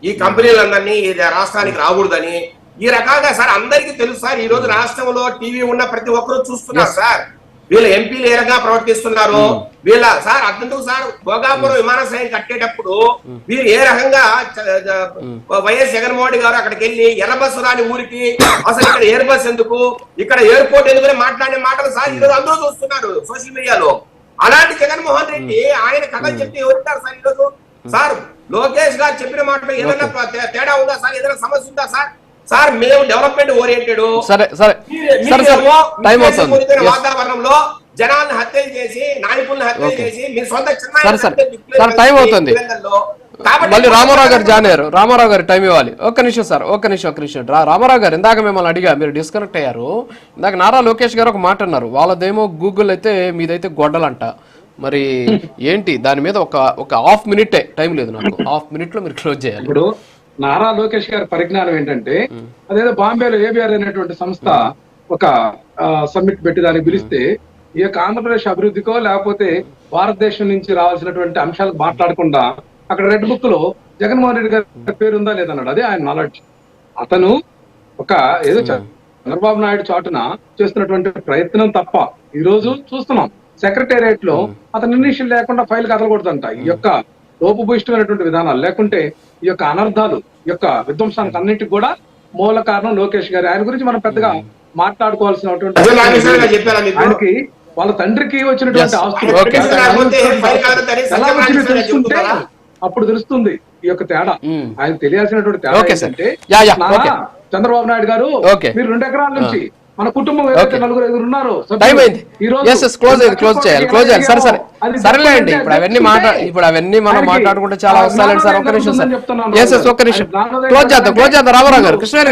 ఈ కంపెనీలందరినీ రాష్ట్రానికి రాకూడదని, ఈ రకాలుగా సార్ అందరికీ తెలుసు సార్. ఈ రోజు రాష్ట్రంలో టీవీ ఉన్న ప్రతి ఒక్కరూ చూస్తున్నారు సార్. వీళ్ళ ఎంపీలు ఏ రకంగా ప్రవర్తిస్తున్నారు, వీళ్ళ సార్ అర్థం సార్. భోగాపురం విమానాశ్రయం కట్టేటప్పుడు వీరు ఏ రకంగా వైఎస్ జగన్మోహన్ గారు అక్కడికి వెళ్ళి ఎర్ర బస్సు రాని ఊరికి అసలు ఇక్కడ ఎయిర్ బస్ ఎందుకు, ఇక్కడ ఎయిర్పోర్ట్ ఎందుకు మాట్లాడే మాటలు సార్ ఈరోజు అందరూ చూస్తున్నారు సోషల్ మీడియాలో. అలాంటి జగన్మోహన్ రెడ్డి ఆయన కథలు చెప్తే ఎవరుంటారు సార్ ఈరోజు? సార్ లోకేష్ గారు చెప్పిన మాటలో ఏదైనా తేడా ఉందా సార్? ఏదైనా సమస్య ఉందా సార్? సార్ మేము డెవలప్మెంట్ ఓరియంటెడ్ వాతావరణంలో జనాన్ని హత్యలు చేసి, నాయకులను హత్యలు చేసి మీ సొంత టైం అవుతుంది. మళ్ళీ రామారావు గారు జాయిన్ అయ్యారు. రామారావు గారు టైం ఇవ్వాలి. ఒక్క నిమిషం సార్, ఒక్క నిమిషం. రామారావు గారు ఇందాక మిమ్మల్ని అడిగా, మీరు డిస్కనెక్ట్ అయ్యారు. ఇందాక నారా లోకేష్ గారు ఒక మాట అన్నారు, వాళ్ళదేమో గూగుల్ అయితే మీదైతే గొడ్డలంట. మరి ఏంటి దాని మీద ఒక హాఫ్ మినిట్ టైం లేదు నాకు, హాఫ్ మినిట్ లో మీరు క్లోజ్ చేయాలి. ఇప్పుడు నారా లోకేష్ గారి పరిజ్ఞానం ఏంటంటే, అదేదో బాంబేలో ఏబిఆర్ అనేటువంటి సంస్థ ఒక సమ్మిట్ పెట్టి దాన్ని పిలిస్తే ఈ యొక్క ఆంధ్రప్రదేశ్ అభివృద్ధికో లేకపోతే భారతదేశం నుంచి రావాల్సినటువంటి అంశాలు మాట్లాడకుండా అక్కడ రెడ్ బుక్ లో జగన్మోహన్ రెడ్డి గారి పేరు ఉందా లేదన్నాడు. అదే ఆయన నాలెడ్జ్. అతను ఒక ఏదో చంద్రబాబు నాయుడు చాటున చేస్తున్నటువంటి ప్రయత్నం తప్ప ఈ రోజు చూస్తున్నాం సెక్రటేరియట్ లో అతను ఇనిషియల్ లేకుండా ఫైల్ కదలకూడదంట. ఈ యొక్క లోపభూయిష్టమైనటువంటి విధానాలు లేకుంటే ఈ యొక్క అనర్థాలు, ఈ యొక్క విధ్వంసానికి అన్నింటికి కూడా మూల కారణం లోకేష్ గారు. ఆయన గురించి మనం పెద్దగా మాట్లాడుకోవాల్సినటువంటి, ఆయనకి వాళ్ళ తండ్రికి వచ్చినటువంటి ఆస్తులు ఎలా వచ్చింది తెలుస్తుంటే అప్పుడు తెలుస్తుంది ఈ యొక్క తేడా. ఆయన తెలియాల్సినటువంటి తేడా ఏంటంటే, చంద్రబాబు నాయుడు గారు మీరు 2 ఎకరాల నుంచి మన కుటుంబం ఏదైతే 4-5 ఉన్నారో సరేలేండి. ఇప్పుడు అవన్నీ మనం మాట్లాడుకుంటే చాలా వస్తాయండి సార్. ఒక్క నిమిషం సార్, ఒక్క నిమిషం క్లోజ్ చేద్దాం. రామారావు గారు, కృష్ణవేణి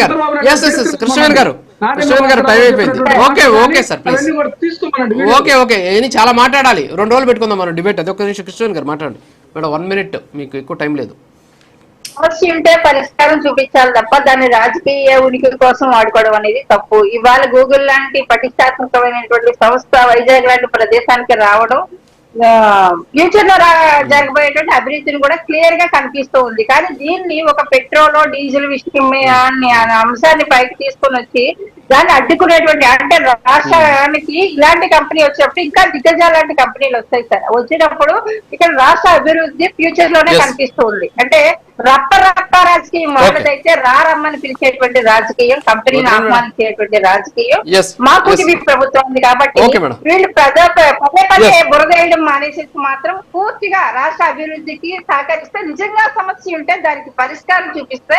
గారు టైం అయిపోయింది. Okay sir please. ఓకే ఏని చాలా మాట్లాడాలి. 2 రోజులు పెట్టుకుందాం మనం డిబేట్. అది ఒక్క నిమిషం కృష్ణవేణి గారు మాట్లాడండి మేడం. 1 మినిట్, మీకు ఎక్కువ టైం లేదు. సమస్య ఉంటే పరిష్కారం చూపించాలి తప్ప దాన్ని రాజకీయ ఉనికి కోసం వాడుకోవడం అనేది తప్పు. ఇవాళ గూగుల్ లాంటి ప్రతిష్టాత్మకమైనటువంటి సంస్థ వైజాగ్ లాంటి ప్రదేశానికి రావడం ఫ్యూచర్ లో జరగబోయేటువంటి అభివృద్ధిని కూడా క్లియర్ గా కనిపిస్తూ ఉంది. కానీ దీన్ని ఒక పెట్రోల్ డీజిల్ విషయం అంశాన్ని పైకి తీసుకొని వచ్చి దాన్ని అడ్డుకునేటువంటి, అంటే రాష్ట్రానికి ఇలాంటి కంపెనీ వచ్చినప్పుడు ఇంకా దిగ్గజాలు లాంటి కంపెనీలు వస్తాయి సార్. వచ్చినప్పుడు ఇక్కడ రాష్ట్ర అభివృద్ధి ఫ్యూచర్ లోనే కనిపిస్తూ ఉంది. అంటే రప్ప రాజకీయం వాళ్ళదైతే రమ్మని పిలిచేటువంటి రాజకీయం, కంపెనీని ఆహ్వానించేటువంటి రాజకీయం మాకు ప్రభుత్వం ఉంది. కాబట్టి వీళ్ళు పదే బురద వేయడం మానేసేసి మాత్రం పూర్తిగా రాష్ట్ర అభివృద్ధికి సహకరిస్తే, నిజంగా సమస్య ఉంటే దానికి పరిష్కారం చూపిస్తే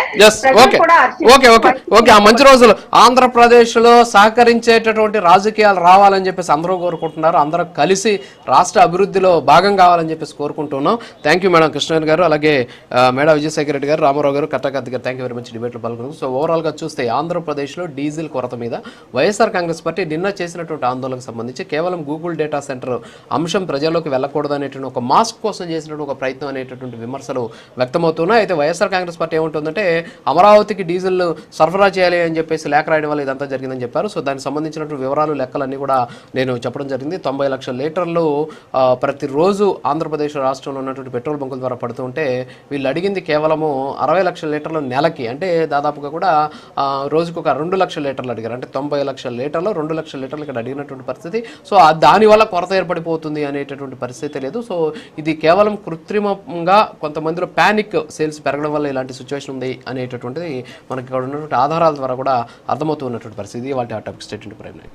ఆ మంచి రోజులు ఆంధ్రప్రదేశ్ లో సహకరించేటటువంటి రాజకీయాలు రావాలని చెప్పేసి అందరూ కోరుకుంటున్నారు. అందరూ కలిసి రాష్ట్ర అభివృద్ధిలో భాగం కావాలని చెప్పేసి కోరుకుంటున్నాం. థ్యాంక్ యూ మేడం కృష్ణవేణి గారు, అలాగే మేడం విజయశేఖర రెడ్డి గారు, రామారావు రామారావు గారు, కట్టాకత్తి గారు, థ్యాంక్ యూ వెరీ మచ్ డిబేట్లో పాల్గొన్నారు. సో ఓవరాల్గా చూస్తే ఆంధ్రప్రదేశ్లో డీజిల్ కొరత మీద వైఎస్ఆర్ కాంగ్రెస్ పార్టీ నిన్న చేసినటువంటి ఆందోళనకు సంబంధించి కేవలం గూగుల్ డేటా సెంటర్ అంశం ప్రజల్లోకి వెళ్ళకూడదు అనేటువంటి ఒక మాస్క్ కోసం చేసినటువంటి ఒక ప్రయత్నం అనేటటువంటి విమర్శలు వ్యక్తమవుతున్నాయి. అయితే వైఎస్ఆర్ కాంగ్రెస్ పార్టీ ఏముంటుందంటే అమరావతికి డీజిల్ సరఫరా చేయాలి అని చెప్పేసి లేఖ రాయడం వల్ల ఇదంతా జరిగిందని చెప్పారు. సో దానికి సంబంధించినటువంటి వివరాలు, లెక్కలన్నీ కూడా నేను చెప్పడం జరిగింది. 90 లక్షల లీటర్లు ప్రతిరోజు ఆంధ్రప్రదేశ్ రాష్ట్రంలో ఉన్నటువంటి పెట్రోల్ బంకుల ద్వారా పడుతుంటే వీళ్ళు అడిగింది కేవలము 60 లక్షల లీటర్లు నెలకి, అంటే దాదాపుగా కూడా రోజుకు ఒక 2 లక్షల లీటర్లు అడిగారు. అంటే 90 లక్షల లీటర్లు 2 లక్షల లీటర్లు ఇక్కడ అడిగినటువంటి పరిస్థితి. సో దానివల్ల కొరత ఏర్పడిపోతుంది అనేటటువంటి పరిస్థితి లేదు. సో ఇది కేవలం కృత్రిమంగా కొంతమందిలో ప్యానిక్ సేల్స్ పెరగడం వల్ల ఇలాంటి సిచ్యువేషన్ ఉంది అనేటటువంటిది మనకి ఇక్కడ ఉన్నటువంటి ఆధారాల ద్వారా కూడా అర్థమవుతున్నటువంటి పరిస్థితి. వాటి ఆ టాపిక్ స్టేట్ ప్రైమ్.